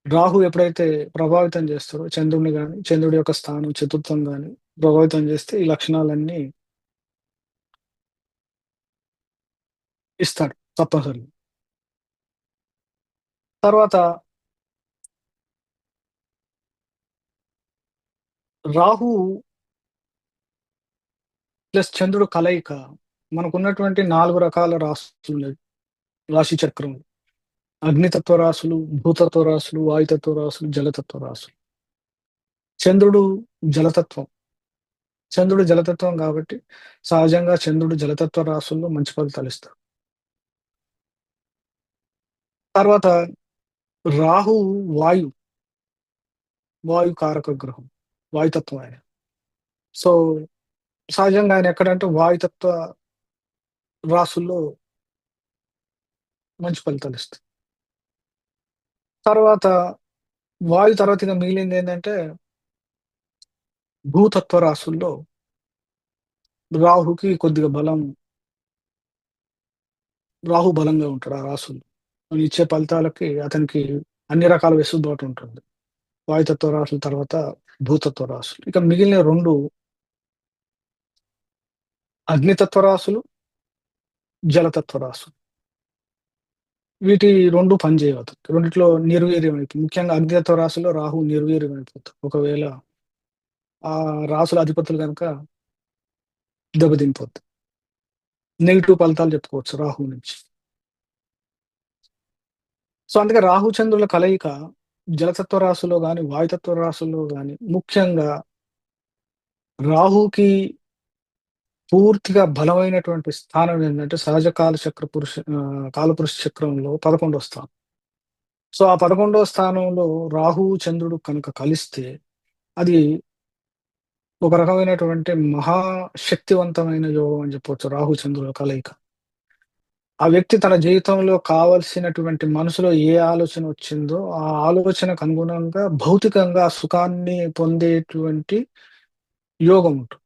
రాహు ఎప్పుడైతే ప్రభావితం చేస్తాడో చంద్రుడిని గాని, చంద్రుడి యొక్క స్థానం చతుర్థం గాని ప్రభావితం చేస్తే ఈ లక్షణాలన్నీ ఇస్తాడు తప్పనిసరిగా. తర్వాత రాహు ప్లస్ చంద్రుడు కలయిక మనకున్నటువంటి 4 రకాల రాశులున్నాయి. రాశి చక్రం. అగ్నితత్వ రాశులు, భూతత్వ రాశులు, వాయుతత్వ రాశులు, జలతత్వ రాశులు. చంద్రుడు జలతత్వం. చంద్రుడు జలతత్వం కాబట్టి సహజంగా చంద్రుడు జలతత్వ రాశుల్లో మంచి ఫలితాలు ఇస్తాడు. తర్వాత రాహు వాయు, వాయు కారక గ్రహం, వాయుతత్వం ఆయన. సో సహజంగా ఆయన ఎక్కడంటే వాయుతత్వ రాశుల్లో మంచి ఫలితాలు ఇస్తాడు. తర్వాత వాయు తర్వాత ఇక మిగిలింది ఏంటంటే భూతత్వ రాశుల్లో రాహుకి కొద్దిగా రాహు బలంగా ఉంటాడు ఆ రాశుల్లో. ఆయన ఇచ్చే ఫలితాలకి అతనికి అన్ని రకాల వెసులుబాటు ఉంటుంది. వాయుతత్వ రాశుల తర్వాత భూతత్వ రాశులు. ఇక మిగిలిన 2 అగ్నితత్వ రాశులు, జలతత్వ రాశులు. వీటి 2 పనిచేయవు అతనికి. రెండిట్లో నిర్వీర్యం అయిపోతుంది. ముఖ్యంగా అగ్నితత్వ రాశిలో రాహు నిర్వీర్యం అయిపోతాడు. ఒకవేళ ఆ రాశుల అధిపతులు గనుక దెబ్బతినిపోద్ది. నెగెటివ్ ఫలితాలు చెప్పుకోవచ్చు రాహు నుంచి. సో అందుకే రాహు చంద్రుల కలయిక జలతత్వ రాశిలో గాని, వాయుతత్వ రాశుల్లో గాని ముఖ్యంగా రాహుకి పూర్తిగా బలమైనటువంటి స్థానం ఏంటంటే సహజ కాలపురుష చక్రంలో 11వ స్థానం. సో ఆ 11వ స్థానంలో రాహు చంద్రుడు కనుక కలిస్తే అది ఒక రకమైనటువంటి మహాశక్తివంతమైన యోగం అని చెప్పొచ్చు రాహు చంద్రుల కలయిక. ఆ వ్యక్తి తన జీవితంలో కావలసినటువంటి మనసులో ఏ ఆలోచన వచ్చిందో ఆ ఆలోచనకు అనుగుణంగా భౌతికంగా సుఖాన్ని పొందేటువంటి యోగం ఉంటుంది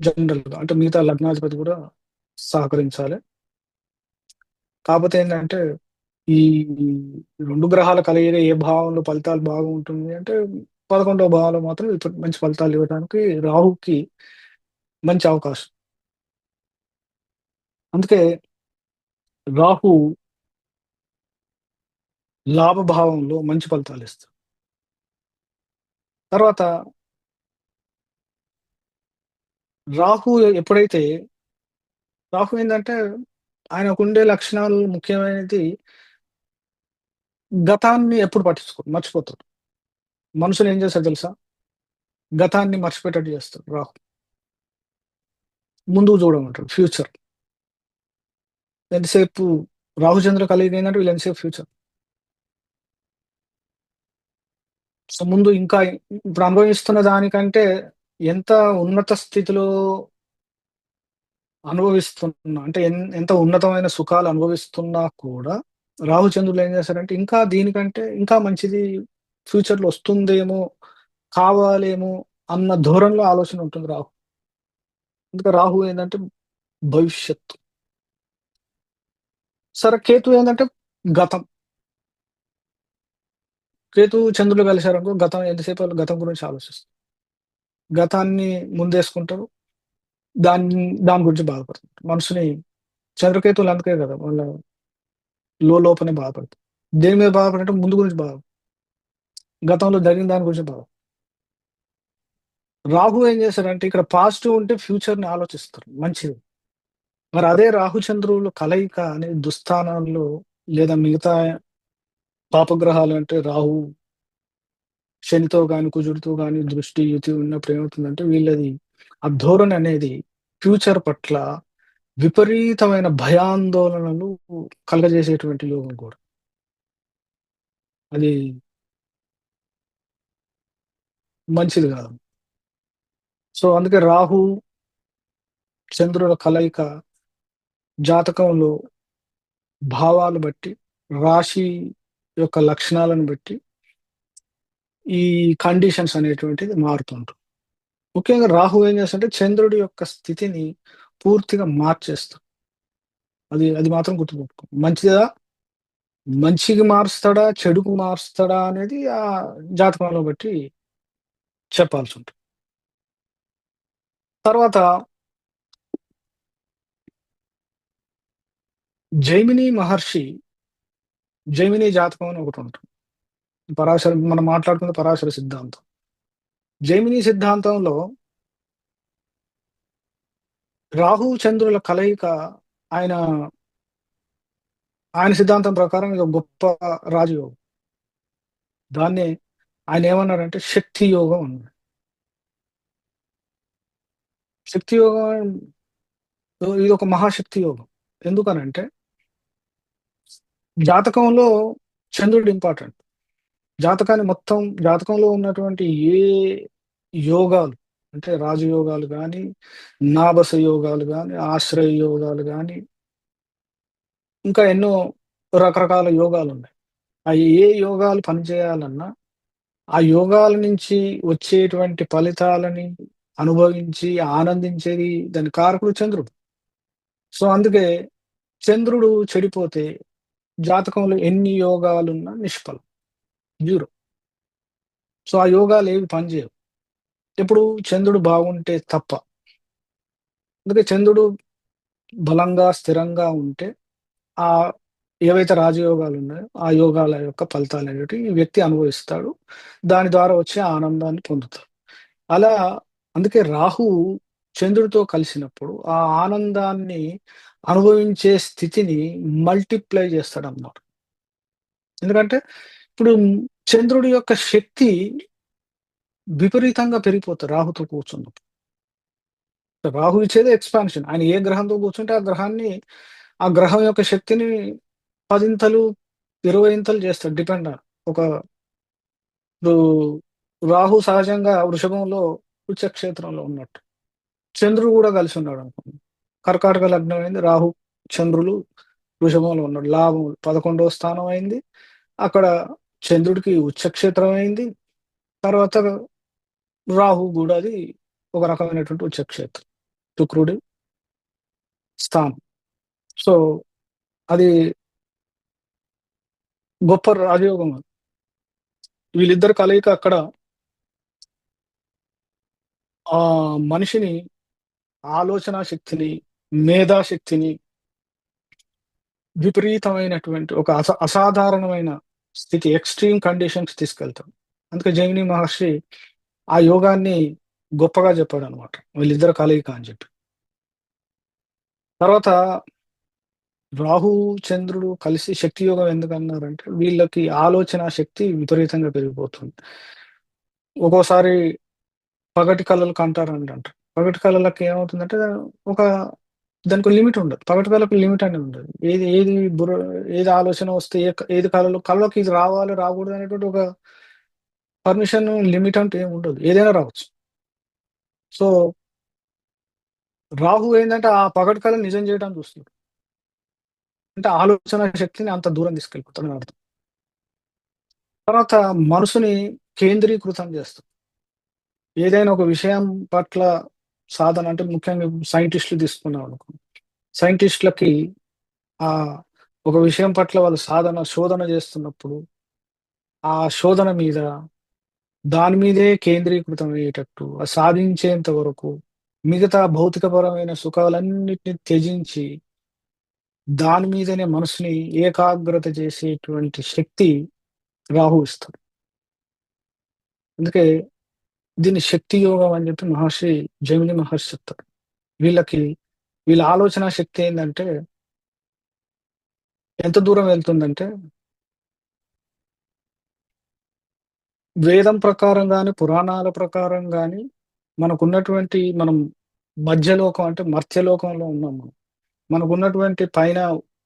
జనరల్‌గా. అంటే మిగతా లగ్నాధిపతి కూడా సహకరించాలి. కాపోతే ఏంటంటే ఈ 2 గ్రహాల కలయిక ఏ భావంలో ఫలితాలు బాగుంటుంది అంటే 11వ భావంలో మాత్రం మంచి ఫలితాలు ఇవ్వడానికి రాహుకి మంచి అవకాశం. అందుకే రాహు లాభ భావంలో మంచి ఫలితాలు ఇస్తాడు. తర్వాత రాహు ఎప్పుడైతే రాహు ఏందంటే ఆయనకుండే లక్షణాలు ముఖ్యమైనది గతాన్ని ఎప్పుడు పట్టించుకోడు. మర్చిపోతాడు. మనుషులు ఏం చేస్తారో తెలుసా? గతాన్ని మర్చిపోయేటట్టు చేస్తాడు రాహు. ముందుకు చూడమంటాడు ఫ్యూచర్. ఎంతసేపు రాహుచంద్ర కలయిక ఏంటంటే వీళ్ళు ఎంతసేపు ఫ్యూచర్. సో ముందు ఇంకా ఇప్పుడు అనుభవిస్తున్న దానికంటే ఎంత ఉన్నత స్థితిలో అనుభవిస్తున్నా అంటే ఎంత ఉన్నతమైన సుఖాలు అనుభవిస్తున్నా కూడా రాహుచంద్రులు ఏం చేస్తారంటే ఇంకా దీనికంటే ఇంకా మంచిది ఫ్యూచర్‌లో వస్తుందేమో, కావాలేమో అన్న ధోరణిలో ఆలోచన ఉంటుంది రాహు. అందుకే రాహు ఏందంటే భవిష్యత్తు. సరే కేతు ఏందంటే గతం. కేతు, చంద్రులు కలిశారనుకో గతం ఎంతసేపు వాళ్ళు గతం గురించి ఆలోచిస్తారు. గతాన్ని ముందేసుకుంటారు. దాని గురించి బాధపడతారు. మనసుని చంద్రకేతువులు అందుకే కదా! వాళ్ళ లోపలనే బాధపడతారు. దేని మీద బాధపడంటే ముందు గురించి బాధ. గతంలో జరిగిన దాని గురించి బాధ. రాహు ఏం చేస్తాడంటే ఇక్కడ పాజిటివ్ ఉంటే ఫ్యూచర్‌ని ఆలోచిస్తారు. మంచిది. మరి అదే రాహు చంద్రుల కలయిక అనేది దుస్థానాల్లో లేదా మిగతా పాపగ్రహాలు అంటే రాహు, శనితో గాని, కుజుడితో గాని దృష్టి, యుతి ఉన్నప్పుడు ఏమవుతుందంటే వీళ్ళది ఆ ధోరణి అనేది ఫ్యూచర్ పట్ల విపరీతమైన భయాందోళనలు కలుగజేసేటువంటి యోగం కూడా. అది మంచిది కాదు. సో అందుకే రాహు, చంద్రుల కలయిక జాతకంలో భావాలు బట్టి, రాశి యొక్క లక్షణాలను బట్టి ఈ కండిషన్స్ అనేటువంటిది మారుతుంటుంది. ముఖ్యంగా రాహు ఏం చేస్తాడంటే చంద్రుడి యొక్క స్థితిని పూర్తిగా మార్చేస్తాడు. అది మాత్రం గుర్తుపెట్టుకో. మంచికి మారుస్తాడా? చెడుకు మారుస్తాడా? అనేది ఆ జాతకంలో బట్టి చెప్పాల్సుంటుంది. తర్వాత జైమిని మహర్షి, జైమిని జాతకం అని ఒకటుంటుంది. మనం మాట్లాడుకున్న పరాశర సిద్ధాంతం. జైమిని సిద్ధాంతంలో రాహు, చంద్రుల కలయిక ఆయన ఆయన సిద్ధాంతం ప్రకారం ఇది ఒక గొప్ప రాజయోగం. దాన్నే ఆయన ఏమన్నారంటే శక్తి యోగం అన్నాడు. శక్తి యోగం ఇది ఒక మహాశక్తి యోగం. ఎందుకనంటే జాతకంలో చంద్రుడు ఇంపార్టెంట్. జాతకంలో ఉన్నటువంటి ఏ యోగాలు అంటే రాజయోగాలు గాని, నాభస యోగాలు గాని, ఆశ్రయ యోగాలు గాని, ఇంకా ఎన్నో రకరకాల యోగాలున్నాయి. ఆ ఏ యోగాలు పనిచేయాలన్నా, ఆ యోగాల నుంచి వచ్చేటువంటి ఫలితాలని అనుభవించి ఆనందించేది దాని కారకుడు చంద్రుడు. సో, అందుకే చంద్రుడు చెడిపోతే జాతకంలో ఎన్ని యోగాలున్నా నిష్ఫలం. జీరో. సో, ఆ యోగాలేవి పనిచేయవు. ఎప్పుడు చంద్రుడు బాగుంటే తప్ప. అందుకే చంద్రుడు బలంగా, స్థిరంగా ఉంటే ఆహ్, ఏవైతే రాజయోగాలున్నాయో, ఆ యోగాల యొక్క ఫలితాలనేటివి ఈ వ్యక్తి అనుభవిస్తాడు. దాని ద్వారా వచ్చే ఆనందాన్ని పొందుతాడు. అలా అందుకే రాహువు చంద్రుడితో కలిసినప్పుడు ఆ ఆనందాన్ని అనుభవించే స్థితిని మల్టిప్లై చేస్తాడన్నమాట. ఎందుకంటే ఇప్పుడు చంద్రుడి యొక్క శక్తి విపరీతంగా పెరిగిపోతది రాహుతో కూర్చున్నప్పుడు. రాహు ఇచ్చేదే ఎక్స్‌పాన్షన్. ఆయన ఏ గ్రహంతో కూర్చుంటే ఆ గ్రహం యొక్క శక్తిని 10 ఇంతలు, 20 ఇంతలు చేస్తాడు. డిపెండ్ ఆన్ ఒక ఇప్పుడు రాహు సహజంగా వృషభంలో ఉచ్చక్షేత్రంలో ఉన్నట్టు. చంద్రుడు కూడా కలిసి ఉన్నాడనుకోండి. కర్కాటక లగ్నం అయింది. రాహు, చంద్రులు వృషభంలో ఉన్నాడు. లాభం 11వ స్థానం అయింది. అక్కడ చంద్రుడికి ఉచ్చక్షేత్రం అయింది. తర్వాత రాహు గూడా అది ఒక రకమైనటువంటి ఉచ్చక్షేత్రం. శుక్రుడి స్థానం. సో, అది గొప్ప రాజయోగం అది. వీళ్ళిద్దరి కలయిక అక్కడ మనిషిని ఆలోచనా శక్తిని, మేధాశక్తిని విపరీతమైనటువంటి ఒక అసాధారణమైన స్థితి ఎక్స్‌ట్రీమ్ కండిషన్స్ తీసుకెళ్తాడు. అందుకే జైమిని మహర్షి ఆ యోగాన్ని గొప్పగా చెప్పాడనమాట. వీళ్ళిద్దరి కలయిక అని చెప్పి. తర్వాత రాహు, చంద్రుడు కలిసి శక్తి యోగం ఎందుకన్నారంటే వీళ్ళకి ఆలోచనా శక్తి విపరీతంగా పెరిగిపోతుంది. ఒక్కోసారి పగటి కలలు కంటారంట. పగటి కలలకి ఏమవుతుందంటే ఒక దానికో లిమిట్ ఉండదు. పగటి కళలకు లిమిట్ అనేది ఉండదు. ఏది ఆలోచన వస్తే ఏది కళలోకి ఇది రావాలి, రాకూడదు అనేటువంటి ఒక పర్మిషన్, లిమిట్ అంటూ ఏమి ఉండదు. ఏదైనా రావచ్చు. సో, రాహు ఏందంటే ఆ పగటి కళను నిజం చేయడానికి చూస్తున్నాడు. అంటే ఆలోచన శక్తిని అంత దూరం తీసుకెళ్ళిపోతాడని అర్థం. తర్వాత మనసుని కేంద్రీకృతం చేస్తాడు. ఏదైనా ఒక విషయం పట్ల సాధన అంటే ముఖ్యంగా సైంటిస్టులు తీసుకున్నామనుకో. సైంటిస్టులకి ఒక విషయం పట్ల వాళ్ళు శోధన చేస్తున్నప్పుడు, ఆ శోధన మీద దాని మీదే కేంద్రీకృతం అయ్యేటట్టు, సాధించేంత వరకు మిగతా భౌతికపరమైన సుఖాలన్నిటిని త్యజించి, దాని మీదనే మనసుని ఏకాగ్రత చేసేటువంటి శక్తి రాహు ఇస్తాడు. అందుకే దీన్ని శక్తి యోగం అని చెప్పి జైమిని మహర్షి చెప్తారు. వీళ్ళ ఆలోచన శక్తి ఏందంటే ఎంత దూరం వెళ్తుందంటే వేదం ప్రకారం గాని, పురాణాల ప్రకారం గాని మనం మధ్యలోకం అంటే మర్త్యలోకంలో ఉన్నాం మనం. మనకున్నటువంటి పైన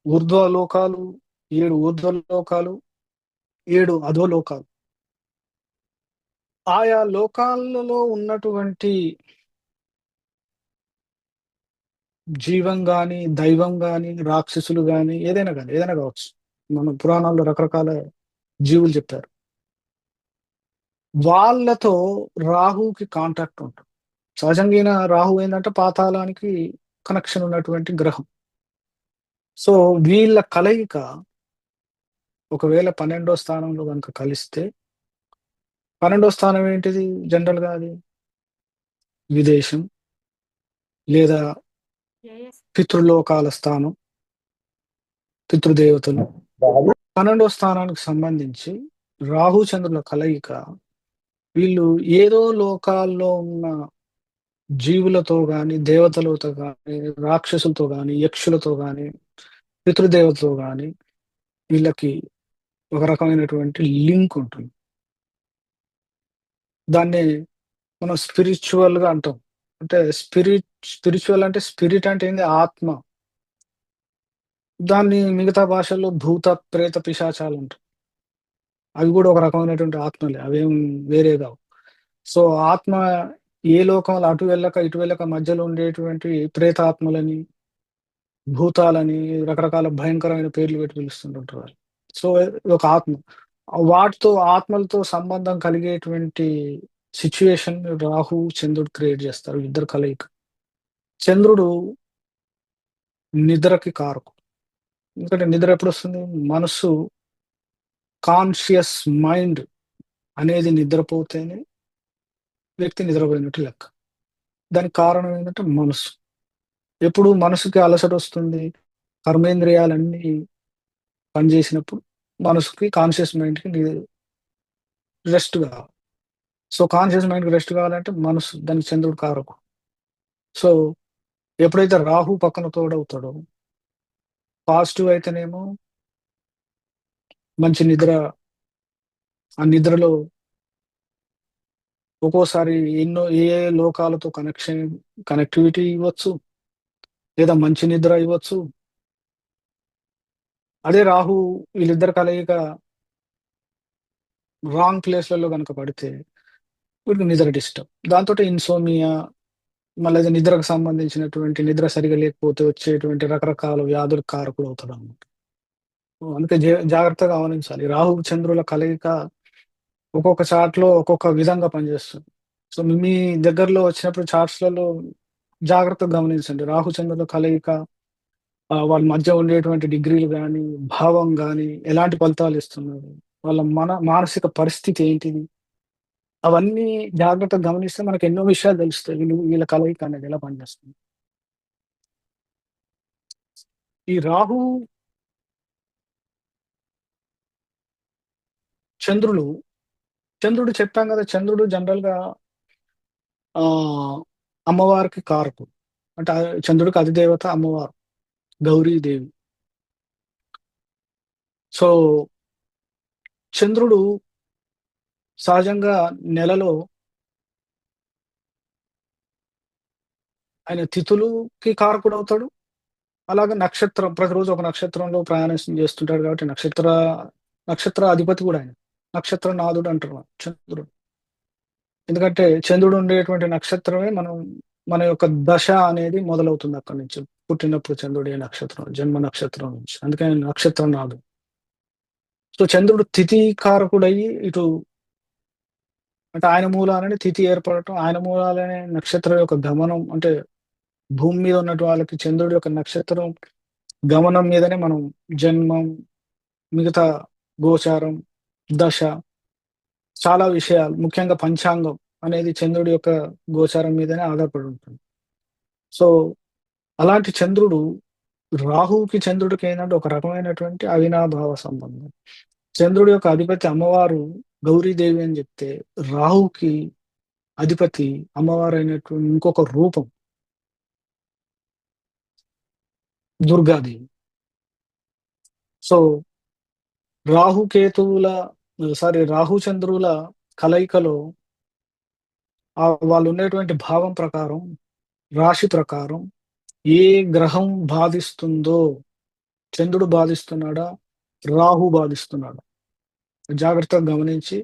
ఊర్ధ్వలోకాలు 7 ఊర్ధ్వలోకాలు, 7 అధోలోకాలు. ఆయా లోకాలలో ఉన్నటువంటి జీవం గాని, దైవం గాని, రాక్షసులు గాని, ఏదైనా కావచ్చు. మన పురాణాల్లో రకరకాల జీవులు చెప్పారు. వాళ్ళతో రాహుకి కాంటాక్ట్ ఉంటుంది. సహజంగా రాహు ఏందంటే పాతాళానికి కనెక్షన్ ఉన్నటువంటి గ్రహం. సో, వీళ్ళ కలయిక ఒకవేళ 12వ స్థానంలో గనుక కలిస్తే 12వ స్థానం ఏంటిది జనరల్‌గా అది? విదేశం లేదా పితృలోకాల స్థానం, పితృదేవతలు. 12వ స్థానానికి సంబంధించి రాహు, చంద్రుల కలయిక వీళ్ళు ఏదో లోకాల్లో ఉన్న జీవులతో గాని, దేవతలతో గాని, రాక్షసులతో గాని, యక్షులతో గాని, పితృదేవతలతో గాని వీళ్ళకి ఒక రకమైనటువంటి లింక్ ఉంటుంది. దాన్ని మనం స్పిరిచ్యువల్‌గా అంటాం. అంటే స్పిరిచువల్ అంటే స్పిరిట్ అంటే ఏంది? ఆత్మ. దాన్ని మిగతా భాషల్లో భూత, ప్రేత, పిశాచాలంటారు. అవి గూడా ఒక రకమైనటువంటి ఆత్మలే. అవేం వేరే గావు. సో, ఆత్మ ఏ లోకంలో అటు వెళ్ళక, ఇటు వెళ్ళక మధ్యలో ఉండేటువంటి ప్రేతాత్మలని, భూతాలని రకరకాల భయంకరమైన పేర్లు పెట్టి పిలుస్తుంటుంటారు వాళ్ళు. సో, ఒక ఆత్మ. వాటితో ఆత్మలతో సంబంధం కలిగేటువంటి సిట్యుయేషన్ రాహు, చంద్రుడు క్రియేట్ జేస్తారు. ఇద్దరు కలయిక. చంద్రుడు నిద్రకి కారకుడు. ఎందుకంటే నిద్ర ఎప్పుడొస్తుంది? మనస్సు కాన్షియస్ మైండ్ అనేది నిద్రపోతేనే వ్యక్తి నిద్రపోయినట్టు లెక్క. దానికి కారణం ఏంటంటే మనస్సు. ఎప్పుడు మనసుకి అలసటొస్తుంది, కర్మేంద్రియాలన్నీ పనిచేసినప్పుడు మనసుకి, కాన్షియస్ మైండ్‌కి రెస్ట్ కావాలి. సో, కాన్షియస్ మైండ్‌కి రెస్ట్ కావాలంటే మనసు, దానికి చంద్రుడు కారకుడు. సో, ఎప్పుడైతే రాహు పక్కన తోడవుతాడో, పాజిటివ్ అయితేనేమో మంచి నిద్ర, ఆ నిద్రలో ఒక్కోసారి ఎన్నో ఏ ఏ లోకాలతో కనెక్టివిటీ ఇవ్వచ్చు, లేదా మంచి నిద్ర ఇవ్వచ్చు. అదే రాహు వీళ్ళిద్దరి కలయిక రాంగ్ ప్లేస్‌లలో గనక పడితే వీడికి నిద్ర డిస్టర్బ్. దాంతోటి ఇన్సోమ్నియా, మళ్ళీ అది నిద్రకు సంబంధించినటువంటి నిద్ర సరిగ్గా లేకపోతే వచ్చేటువంటి రకరకాల వ్యాధులకు కారకుడవుతాడన్నమాట. అందుకే జాగ్రత్తగా గమనించాలి. రాహు, చంద్రుల కలయిక ఒక్కొక్క చార్ట్‌లో ఒక్కొక్క విధంగా పనిచేస్తుంది. సో, మీ దగ్గరలో వచ్చినప్పుడు చార్ట్స్‌లలో జాగ్రత్తగా గమనించండి. రాహు, చంద్రుల కలయిక వాళ్ళ మధ్య ఉండేటువంటి డిగ్రీలు గాని, భావం గాని, ఎలాంటి ఫలితాలు ఇస్తున్నారు? వాళ్ళ మానసిక పరిస్థితి ఏంటిది? అవన్నీ జాగ్రత్తగా గమనిస్తే మనకు ఎన్నో విషయాలు తెలుస్తాయి. వీళ్ళ కలయిక అనేది ఎలా పనిచేస్తుంది. ఈ రాహు, చంద్రులు చంద్రుడు చెప్పాం గదా! చంద్రుడు జనరల్‌గా ఆహ్, అమ్మవారికి కారకుడు. అంటే చంద్రుడికి అధిదేవత అమ్మవారు గౌరీదేవి. సో, చంద్రుడు సహజంగా నెలలో ఆయన తిథులుకి కారకుడవుతాడు. అలాగే నక్షత్రం ప్రతిరోజు ఒక నక్షత్రంలో ప్రయాణం చేస్తుంటాడు కాబట్టి నక్షత్ర అధిపతి కూడా ఆయన. నక్షత్ర నాథుడు అంటారు చంద్రుడు. ఎందుకంటే చంద్రుడు ఉండేటువంటి నక్షత్రమే మన యొక్క దశ అనేది మొదలవుతుంది అక్కడి నుంచి. పుట్టినప్పుడు చంద్రుడు ఏ నక్షత్రం, జన్మ నక్షత్రం నుంచి. అందుకే ఆయన నక్షత్ర నాథుడు. సో, చంద్రుడు తిథి కారకుడయ్యి ఇటు అంటే ఆయన మూలాలనే తిథి ఏర్పడటం, ఆయన మూలాలనే నక్షత్రం యొక్క గమనం అంటే భూమి మీద ఉన్నటు వాళ్ళకి చంద్రుడి యొక్క నక్షత్రం గమనం మీదనే మనం జన్మం, మిగతా గోచారం, దశ, చాలా విషయాలు ముఖ్యంగా పంచాంగం అనేది చంద్రుడి యొక్క గోచారం మీదనే ఆధారపడి ఉంటుంది. సో, అలాంటి చంద్రుడు రాహువుకి, చంద్రుడికి ఏందంటే ఒక రకమైనటువంటి అవినాభావ సంబంధం. చంద్రుడి యొక్క అధిపతి అమ్మవారు గౌరీదేవి అని చెప్తే, రాహువుకి అధిపతి అమ్మవారైనటువంటి ఇంకొక రూపం దుర్గాదేవి. సో, రాహు చంద్రుల కలయికలో వాళ్ళుండేటువంటి భావం ప్రకారం, రాశి ప్రకారం ఏ గ్రహం బాధిస్తుందో, చంద్రుడు బాధిస్తున్నాడా? రాహు బాధిస్తున్నాడా? జాగ్రత్తగా గమనించి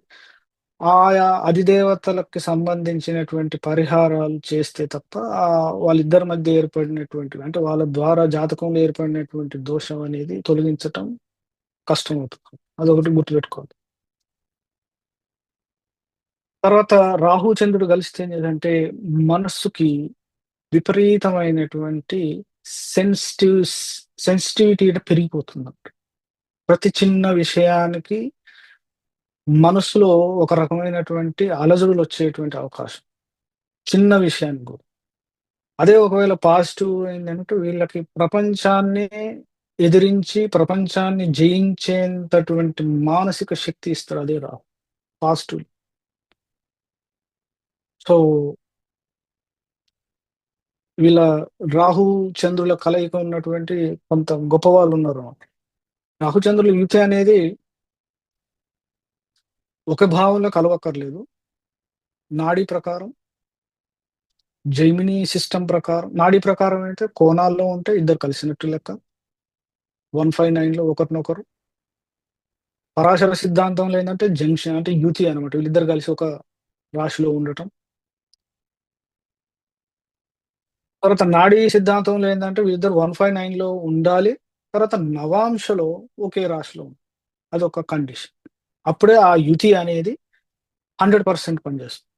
ఆయా అధిదేవతలకి సంబంధించినటువంటి పరిహారాలు చేస్తే తప్ప వాళ్ళిద్దరి మధ్య ఏర్పడినటువంటి అంటే వాళ్ళ ద్వారా జాతకంలో ఏర్పడినటువంటి దోషం అనేది తొలగించటం కష్టమవుతుంది. అదొకటి గుర్తుపెట్టుకోవాలి. తర్వాత రాహు, చంద్రుడు కలిస్తే ఏంటంటే మనస్సుకి విపరీతమైనటువంటి సెన్సిటివ్ సెన్సిటివిటీ పెరిగిపోతుందంట. ప్రతి చిన్న విషయానికి మనసులో ఒక రకమైనటువంటి అలజడులొచ్చేటువంటి అవకాశం. చిన్న విషయానికి గూడా. అదే ఒకవేళ పాజిటివ్ ఏంటంటే వీళ్ళకి ప్రపంచాన్నే ఎదిరించి, ప్రపంచాన్ని జయించేంతటువంటి మానసిక శక్తి ఇస్తాడు అదే రాహు. పాజిటివ్. సో, వీళ్ళ రాహు, చంద్రుల కలయిక ఉన్నటువంటి కొంత గొప్పవాళ్ళున్నారు. రాహు, చంద్రుల యుతి అనేది ఒక భావంలో కలవక్కర్లేదు. నాడీ ప్రకారం జైమిని సిస్టమ్ ప్రకారం, నాడీ ప్రకారం అయితే కోణాల్లో ఉంటే ఇద్దరు కలిసినట్టు లెక్క. 159 లో ఒకరినొకరు. పరాశర సిద్ధాంతంలో ఏంటంటే జంక్షన్ అంటే యుతి అనమాట. వీళ్ళిద్దరు కలిసి ఒక రాశిలో ఉండటం. తర్వాత నాడీ సిద్ధాంతంలో ఏంటంటే వీళ్ళిద్దరు 159 లో ఉండాలి. తర్వాత నవాంశలో ఒకే రాశిలో ఉండాలి. అదొక కండిషన్. అప్పుడే ఆ యుతి అనేది 100% పనిచేస్తుంది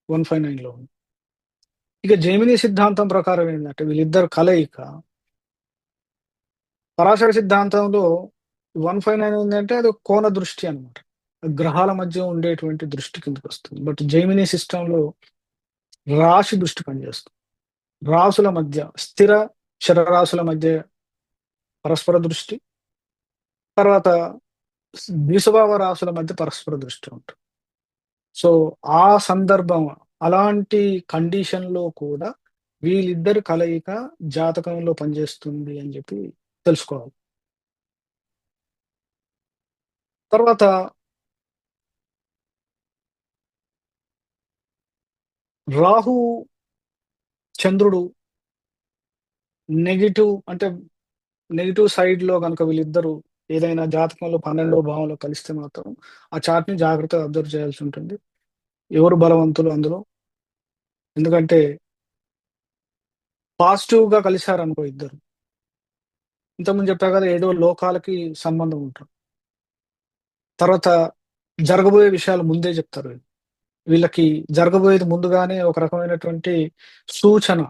159 లో ఉంది. ఇక జైమిని సిద్ధాంతం ప్రకారం ఏంటంటే వీళ్ళిద్దరు కలయిక పరాశర సిద్ధాంతంలో 159 ఏంటంటే అది ఒక కోణ దృష్టి అనమాట. గ్రహాల మధ్య ఉండేటువంటి దృష్టి కిందకి వస్తుంది. బట్ జైమిని సిస్టంలో రాశి దృష్టి పనిచేస్తుంది. రాసుల మధ్య స్థిర చరరాశుల మధ్య పరస్పర దృష్టి, తర్వాత ద్విస్వభావ రాశుల మధ్య పరస్పర దృష్టి ఉంటుంది. సో ఆ సందర్భం అలాంటి కండిషన్‌లో కూడా వీళ్ళిద్దరి కలయిక జాతకంలో పనిచేస్తుంది అని చెప్పి తెలుసుకోవాలి. తర్వాత రాహు, చంద్రుడు నెగెటివ్ సైడ్‌లో గనుక వీళ్ళిద్దరూ ఏదైనా జాతకంలో 12వ భావంలో కలిస్తే మాత్రం ఆ చార్ట్‌ని జాగ్రత్తగా అబ్జర్వ్ చేయాల్సి ఉంటుంది. ఎవరు బలవంతులు అందులో? ఎందుకంటే పాజిటివ్‌గా కలిసారనుకో ఇద్దరు. ఇంతకుముందు చెప్పా కదా! ఏదో లోకాలకి సంబంధం ఉంటుంది. తర్వాత జరగబోయే విషయాలు ముందే చెప్తారు వీళ్ళు. వీళ్ళకి జరగబోయేది ముందుగానే ఒక రకమైనటువంటి సూచన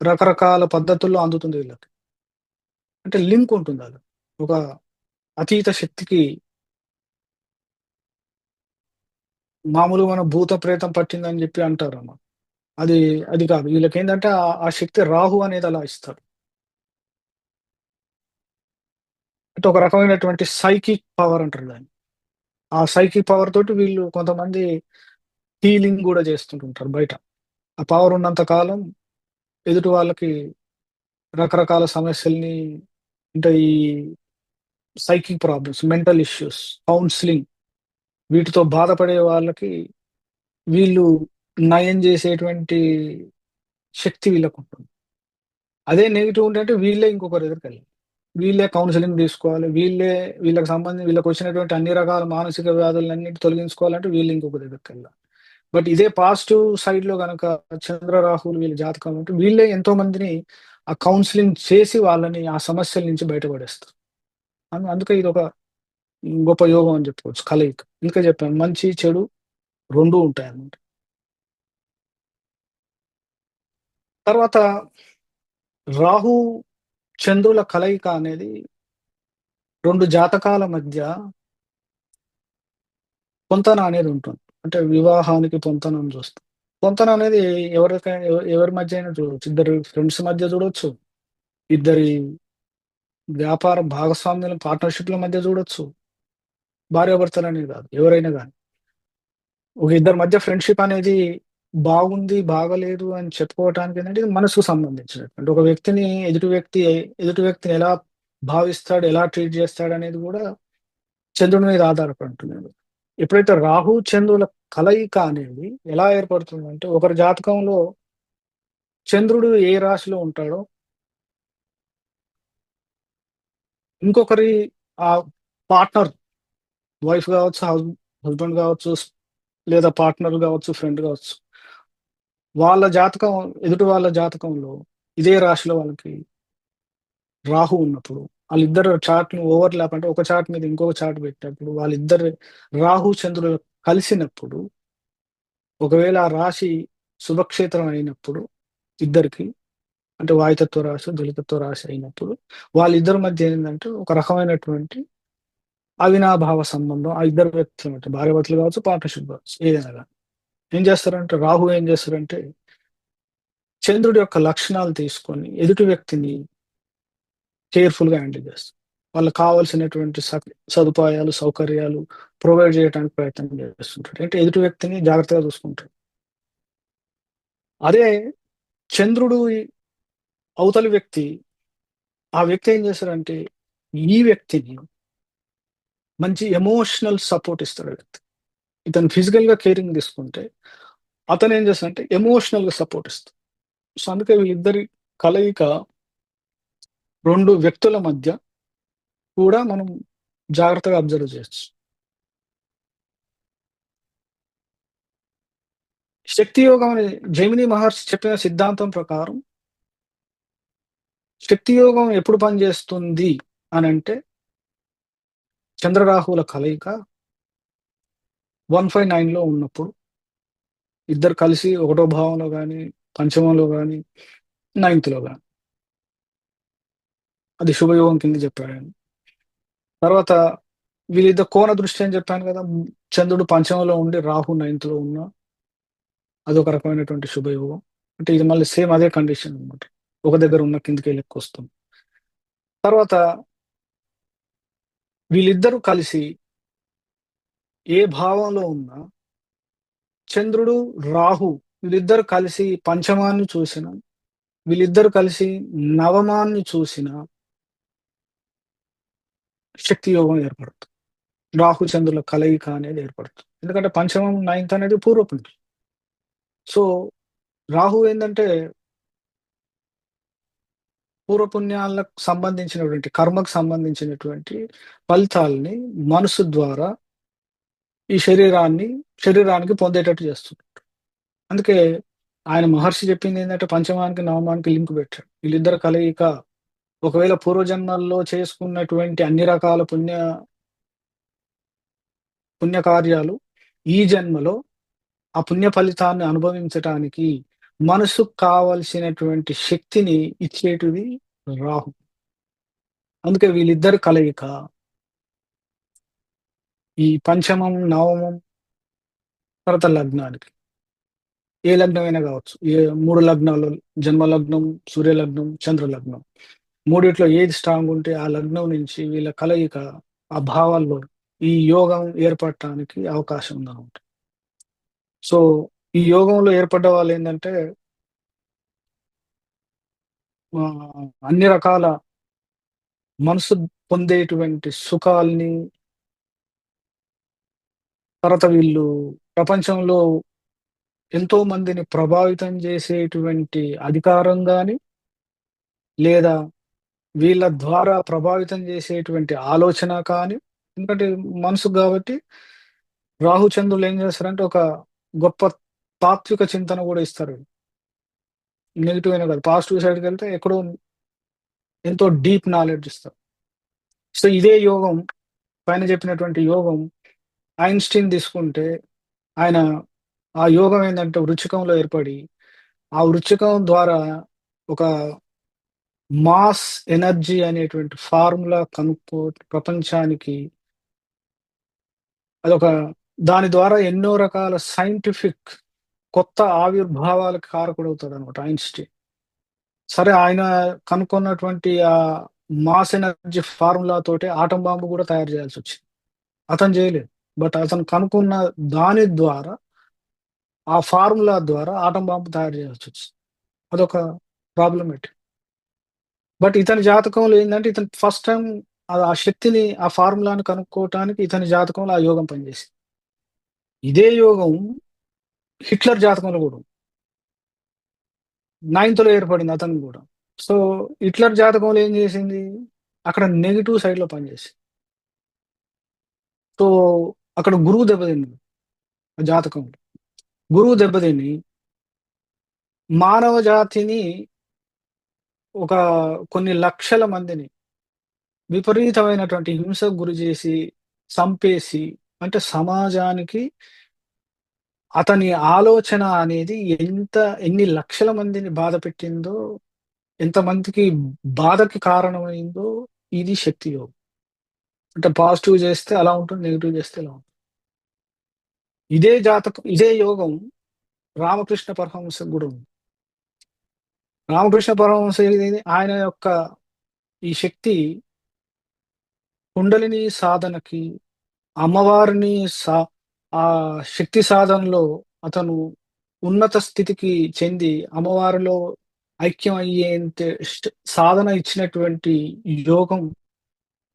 రకరకాల పద్ధతుల్లో అందుతుంది వీళ్ళకి. అంటే లింక్ ఉంటుంది అది. ఒక అతీత శక్తికి మామూలుగా మనం భూత ప్రేతం పట్టిందని చెప్పి అంటారన్నమాట. అది అది కాదు. వీళ్ళకేందంటే ఆ శక్తి రాహు అనేది అలా ఇస్తాడు. అంటే ఒక రకమైనటువంటి సైకిక్ పవర్ అంటారు దాన్ని. ఆ సైకిక్ పవర్ తోటి వీళ్ళు కొంతమంది హీలింగ్ గూడా చేస్తుంటుంటారు బయట. ఆ పవర్ ఉన్నంత కాలం ఎదుటి వాళ్ళకి రకరకాల సమస్యల్ని అంటే ఈ psychic problems, mental issues, counselling వీటితో బాధపడే వాళ్ళకి వీళ్ళు నయం చేసేటువంటి శక్తి వీళ్ళకుంటుంది. అదే నెగెటివ్ ఉంటంటే వీళ్ళే ఇంకొకరి దగ్గరికెళ్ళాలి. వీళ్ళే కౌన్సెలింగ్ తీసుకోవాలి. వీళ్ళకొచ్చినటువంటి అన్ని రకాల మానసిక వ్యాధులన్నిటి తొలగించుకోవాలంటే వీళ్ళు ఇంకొకరి దగ్గరికెళ్ళాలి. బట్ ఇదే పాజిటివ్ సైడ్‌లో గనక చంద్ర, రాహువులు వీళ్ళ జాతకం ఉంటే వీళ్ళే ఎంతో మందిని ఆ కౌన్సెలింగ్ చేసి వాళ్ళని ఆ సమస్యల నుంచి బయటపడేస్తారు. అందుకే ఇదొక గొప్ప యోగం అని చెప్పుకోవచ్చు కలయిక. అందుకే చెప్పాను మంచి, చెడు 2 ఉంటాయన్నమాట. తర్వాత రాహు, చంద్రుల కలయిక అనేది 2 జాతకాల మధ్య పొంతన అనేది ఉంటుంది. అంటే వివాహానికి పొంతన అని చూస్తాం. పొంతన అనేది ఎవరి మధ్య అయినా చూడొచ్చు. ఇద్దరు ఫ్రెండ్స్ మధ్య చూడొచ్చు. ఇద్దరి వ్యాపార భాగస్వామ్యుల పార్ట్నర్‌షిప్‌ల మధ్య చూడొచ్చు. భార్యాభర్తలనే కాదు. ఎవరైనా గాని. ఒక ఇద్దరి మధ్య ఫ్రెండ్‌షిప్ అనేది బాగుంది, బాగాలేదు అని చెప్పుకోవటానికి ఏంటంటే ఇది మనసుకు సంబంధించినటువంటి. ఒక వ్యక్తిని ఎదుటి వ్యక్తిని ఎలా భావిస్తాడు, ఎలా ట్రీట్ చేస్తాడనేది కూడా చంద్రుడి మీద ఆధారపడి ఉంటుంది. ఎప్పుడైతే రాహు, చంద్రుల కలయిక అనేది ఎలా ఏర్పడుతుందంటే ఒకరి జాతకంలో చంద్రుడు ఏ రాశిలో ఉంటాడో ఇంకొకరి ఆ పార్ట్నర్ వైఫ్ కావచ్చు, హస్బెండ్ కావచ్చు, లేదా పార్ట్నర్ కావచ్చు, ఫ్రెండ్ కావచ్చు. ఎదుటి వాళ్ళ జాతకంలో ఇదే రాశిలో వాళ్ళకి రాహు ఉన్నప్పుడు వాళ్ళిద్దరు చార్ట్‌ని ఓవర్‌లాప్ అంటే ఒక చార్ట్ మీద ఇంకొక చార్ట్ పెట్టినప్పుడు వాళ్ళిద్దరు రాహు, చంద్రులు కలిసినప్పుడు ఒకవేళ ఆ రాశి శుభక్షేత్రం అయినప్పుడు ఇద్దరికి అంటే వాయుతత్వ రాశి, జలతత్వ రాశి అయినప్పుడు వాళ్ళిద్దరి మధ్య ఏందంటే ఒక రకమైనటువంటి అవినాభావ సంబంధం ఆ ఇద్దరు వ్యక్తుల మధ్య భార్యాభర్తలు కావచ్చు, పార్ట్నర్‌షిప్ కావచ్చు ఏదైనా గాని. రాహు ఏం చేస్తారంటే చంద్రుడి యొక్క లక్షణాలు తీసుకొని ఎదుటి వ్యక్తిని కేర్‌ఫుల్‌గా హ్యాండిల్ చేస్తారు. వాళ్ళకి కావాల్సినటువంటి సదుపాయాలు, సౌకర్యాలు ప్రొవైడ్ చేయడానికి ప్రయత్నం చేస్తుంటాడు. అంటే ఎదుటి వ్యక్తిని జాగ్రత్తగా చూసుకుంటాడు. అదే చంద్రుడు అవతలి వ్యక్తి, ఆ వ్యక్తి ఏం చేస్తాడంటే ఈ వ్యక్తిని మంచి ఎమోషనల్ సపోర్ట్ ఇస్తాడు ఆ వ్యక్తి. ఇతను ఫిజికల్‌గా కేరింగ్ తీసుకుంటే అతనేం చేస్తాడంటే ఎమోషనల్‌గా సపోర్ట్ ఇస్తాడు. సో అందుకే వీళ్ళిద్దరి కలయిక 2 వ్యక్తుల మధ్య కూడా మనం జాగ్రత్తగా అబ్జర్వ్ చేయొచ్చు. శక్తి యోగం అనే జైమిని మహర్షి చెప్పిన సిద్ధాంతం ప్రకారం శక్తి యోగం ఎప్పుడు పనిచేస్తుంది అనంటే చంద్రరాహువుల కలయిక 159లో ఉన్నప్పుడు ఇద్దరు కలిసి ఒకటో భావంలో గాని, పంచమంలో గాని, నైన్త్‌లో గాని. అది శుభయోగం కింద చెప్పాడాయన. తర్వాత వీళ్ళిద్దరు కోణ దృష్టి అని చెప్పాను కదా! చంద్రుడు పంచమంలో ఉండి, రాహు నైన్త్‌లో ఉన్న అదొక రకమైనటువంటి శుభయోగం. అంటే ఇది మళ్ళీ సేమ్ అదే కండిషన్ అన్నమాట. ఒక దగ్గర ఉన్న కిందకి లెక్కొస్తుంది. తర్వాత వీళ్ళిద్దరూ కలిసి ఏ భావంలో ఉన్నా చంద్రుడు, రాహు వీళ్ళిద్దరూ కలిసి పంచమాన్ని చూసినా, వీళ్ళిద్దరూ కలిసి నవమాన్ని చూసినా శక్తి యోగం ఏర్పడుతుంది. రాహు, చంద్రుల కలయిక అనేది ఏర్పడుతుంది. ఎందుకంటే పంచమం, నైన్త్ అనేది పూర్వపుణ్యం. సో, రాహు ఏందంటే పూర్వపుణ్యాలకు సంబంధించినటువంటి కర్మకు సంబంధించినటువంటి ఫలితాల్ని మనసు ద్వారా ఈ శరీరానికి పొందేటట్టు చేస్తుంది. అందుకే ఆయన మహర్షి చెప్పిందేందంటే పంచమానికి, నవమానికి లింక్ పెట్టాడు. వీళ్ళిద్దరి కలయిక ఒకవేళ పూర్వజన్మల్లో చేసుకున్నటువంటి అన్ని రకాల పుణ్యకార్యాలు ఈ జన్మలో ఆ పుణ్య ఫలితాన్ని అనుభవించటానికి మనసుకు కావలసినటువంటి శక్తిని ఇచ్చేటిది రాహు. అందుకే వీళ్ళిద్దరి కలయిక ఈ పంచమం, నవమం తర్వాత లగ్నానికి. ఏ లగ్నమైనా కావచ్చు. 3 లగ్నాలు జన్మ లగ్నం, సూర్య లగ్నం, చంద్ర లగ్నం. మూడిట్లో ఏది స్ట్రాంగ్ ఉంటే ఆ లగ్నం నుంచి వీళ్ళ కలయిక ఆ భావాల్లో ఈ యోగం ఏర్పడటానికి అవకాశం ఉందన్నమాట. సో, ఈ యోగంలో ఏర్పడ్డ వాళ్ళేందంటే అన్ని రకాల మనసు పొందేటువంటి సుఖాల్ని, తర్వాత వీళ్ళు ప్రపంచంలో ఎంతో మందిని ప్రభావితం చేసేటువంటి అధికారం గాని, లేదా వీళ్ళ ద్వారా ప్రభావితం చేసేటువంటి ఆలోచన కానీ, ఎందుకంటే మనసు గాబట్టి రాహు, చంద్రులు ఏం చేస్తారంటే ఒక గొప్ప తాత్విక చింతన గూడా ఇస్తారు. నెగెటివ్ అయినా కాదు. పాజిటివ్ సైడ్‌కెళ్తే ఎక్కడో ఎంతో డీప్ నాలెడ్జ్ ఇస్తారు. సో, ఇదే యోగం పైన చెప్పినటువంటి యోగం ఐన్‌స్టీన్ తీసుకుంటే ఆయన ఆ యోగం ఏందంటే వృచ్చికంలో ఏర్పడి, ఆ వృచ్చికం ద్వారా ఒక మాస్ ఎనర్జీ అనేటువంటి ఫార్ములా కనుక్కో ప్రపంచానికి అదొక దాని ద్వారా ఎన్నో రకాల సైంటిఫిక్ కొత్త ఆవిర్భావాలకు కారకుడవుతాడనమాట ఐన్‌స్టీన్. సరే ఆయన కనుక్కున్నటువంటి మాస్ ఎనర్జీ ఫార్ములా తోటే ఆటం బాంబ్ గూడా తయారు చేయాల్సొచ్చింది. అతను చేయలేదు. బట్ అతను కనుక్కున్న దాని ద్వారా, ఆ ఫార్ములా ద్వారా ఆటం బాంబ్ తయారు చేయాల్సొచ్చింది. అదొక ప్రాబ్లమేటిక్. బట్ ఇతని జాతకంలో ఏందంటే ఇతను ఫస్ట్ టైమ్ ఆ శక్తిని, ఆ ఫార్ములాని కనుక్కోవటానికి ఇతని జాతకంలో ఆ యోగం పనిచేసింది. ఇదే యోగం హిట్లర్ జాతకంలో గూడా ఉంది. నైన్త్‌లో ఏర్పడింది అతనికి గూడా. సో, హిట్లర్ జాతకంలో ఏం చేసింది? అక్కడ నెగెటివ్ సైడ్‌లో పనిచేసింది. సో, అక్కడ గురువు దెబ్బతిన్నాడు ఆ జాతకంలో. గురువు దెబ్బతిని మానవ జాతిని ఒక కొన్ని లక్షల మందిని విపరీతమైనటువంటి హింసకు గురి చేసి, చంపేసి అంటే సమాజానికి అతని ఆలోచన అనేది ఎన్ని లక్షల మందిని బాధపెట్టిందో, ఎంతమందికి బాధకి కారణమైందో ఇది శక్తి యోగం. అంటే పాజిటివ్ చేస్తే అలా ఉంటుంది. నెగెటివ్ చేస్తే ఇలా ఉంటుంది. ఇదే యోగం రామకృష్ణ పరమహంసకు గూడా ఉంది. రామకృష్ణ పరమహంస ఆయన యొక్క ఈ శక్తి కుండలిని సాధనకి, అమ్మవారిని శక్తి సాధనలో అతను ఉన్నత స్థితికి చెంది అమ్మవారిలో ఐక్యం అయ్యేంత సాధన ఇచ్చినటువంటి యోగం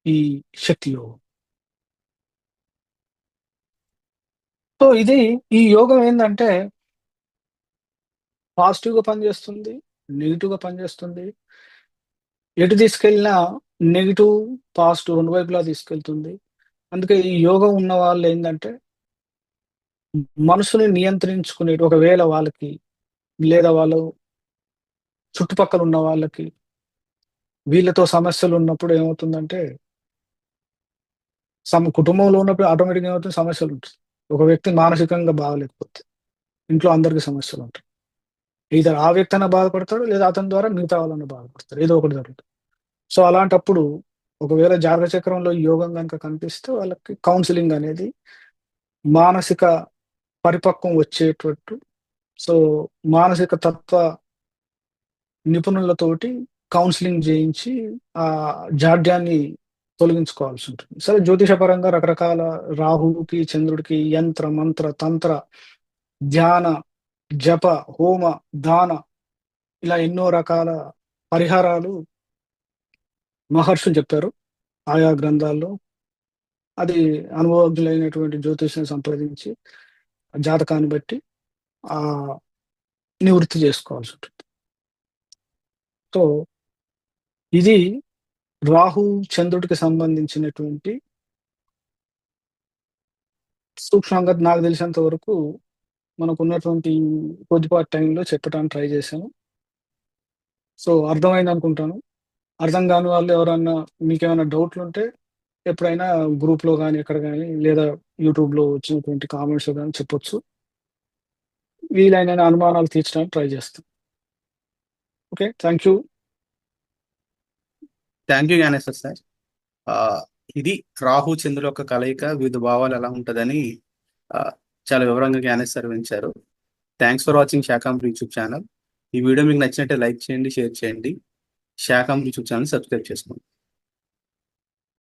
ఈ శక్తి యోగం. సో, ఈ యోగం ఏందంటే పాజిటివ్‌గా పనిచేస్తుంది. నెగిటివ్గా పనిచేస్తుంది. ఎటు తీసుకెళ్ళినా నెగిటివ్ పాజిటివ్ రెండు వైపులా తీసుకెళ్తుంది. అందుకే ఈ యోగం ఉన్న వాళ్ళు ఏంటంటే మనసుని నియంత్రించుకునే ఒకవేళ వాళ్ళకి లేదా వాళ్ళు చుట్టుపక్కల ఉన్న వాళ్ళకి వీళ్ళతో సమస్యలు ఉన్నప్పుడు ఏమవుతుందంటే కుటుంబంలో ఉన్నప్పుడు ఆటోమేటిక్గా ఏమవుతుంది సమస్యలు ఉంటుంది. ఒక వ్యక్తి మానసికంగా బాగలేకపోతే ఇంట్లో అందరికీ సమస్యలు ఉంటాయి. ఇద్దరు ఆ వ్యక్తి అయినా బాధపడతాడు లేదా అతని ద్వారా మిగతా వాళ్ళని బాధపడతారు. ఏదో ఒకటి జరుగుతుంది. సో అలాంటప్పుడు ఒకవేళ జాతక చక్రంలో ఈ యోగం కనుక కనిపిస్తే వాళ్ళకి కౌన్సిలింగ్ అనేది మానసిక పరిపక్వం వచ్చేటట్టు సో మానసిక తత్వ నిపుణులతోటి కౌన్సిలింగ్ చేయించి ఆ జాడ్యాన్ని తొలగించుకోవాల్సి ఉంటుంది. సరే జ్యోతిషపరంగా రకరకాల రాహువుకి చంద్రుడికి యంత్ర మంత్ర తంత్ర ధ్యాన జప హోమ దాన ఇలా ఎన్నో రకాల పరిహారాలు మహర్షులు చెప్పారు ఆయా గ్రంథాల్లో. అది అనుభవజ్ఞులైనటువంటి జ్యోతిష్ని సంప్రదించి జాతకాన్ని బట్టి ఆ నివృత్తి చేసుకోవాల్సి ఉంటుంది. సో ఇది రాహు చంద్రుడికి సంబంధించినటువంటి సూక్ష్మంగా నాకు తెలిసినంత వరకు మనకు ఉన్నటువంటి కొద్దిపాటి టైంలో చెప్పడానికి ట్రై చేశాను. సో అర్థమైంది అనుకుంటాను. అర్థం కాని వాళ్ళు ఎవరన్నా మీకేమైనా డౌట్లు ఉంటే ఎప్పుడైనా గ్రూప్లో కానీ ఎక్కడ కానీ లేదా యూట్యూబ్లో వచ్చినటువంటి కామెంట్స్ కానీ చెప్పొచ్చు. వీలైన అనుమానాలు తీర్చడానికి ట్రై చేస్తాం. Okay, thank you. Thank you Gyaneshwar sir. ఇది రాహు చంద్రుల యొక్క కలయిక వివిధ భావాలు ఎలా ఉంటుందని చాలా వివరంగా జ్ఞానేశ్వర్ వివరించారు. Thanks for watching Shakambari YouTube channel. ఈ వీడియో మీకు నచ్చినట్టే లైక్ చేయండి, షేర్ చేయండి. శాకాంబరి యూట్యూబ్ ఛానల్ సబ్స్క్రైబ్ చేసుకోండి.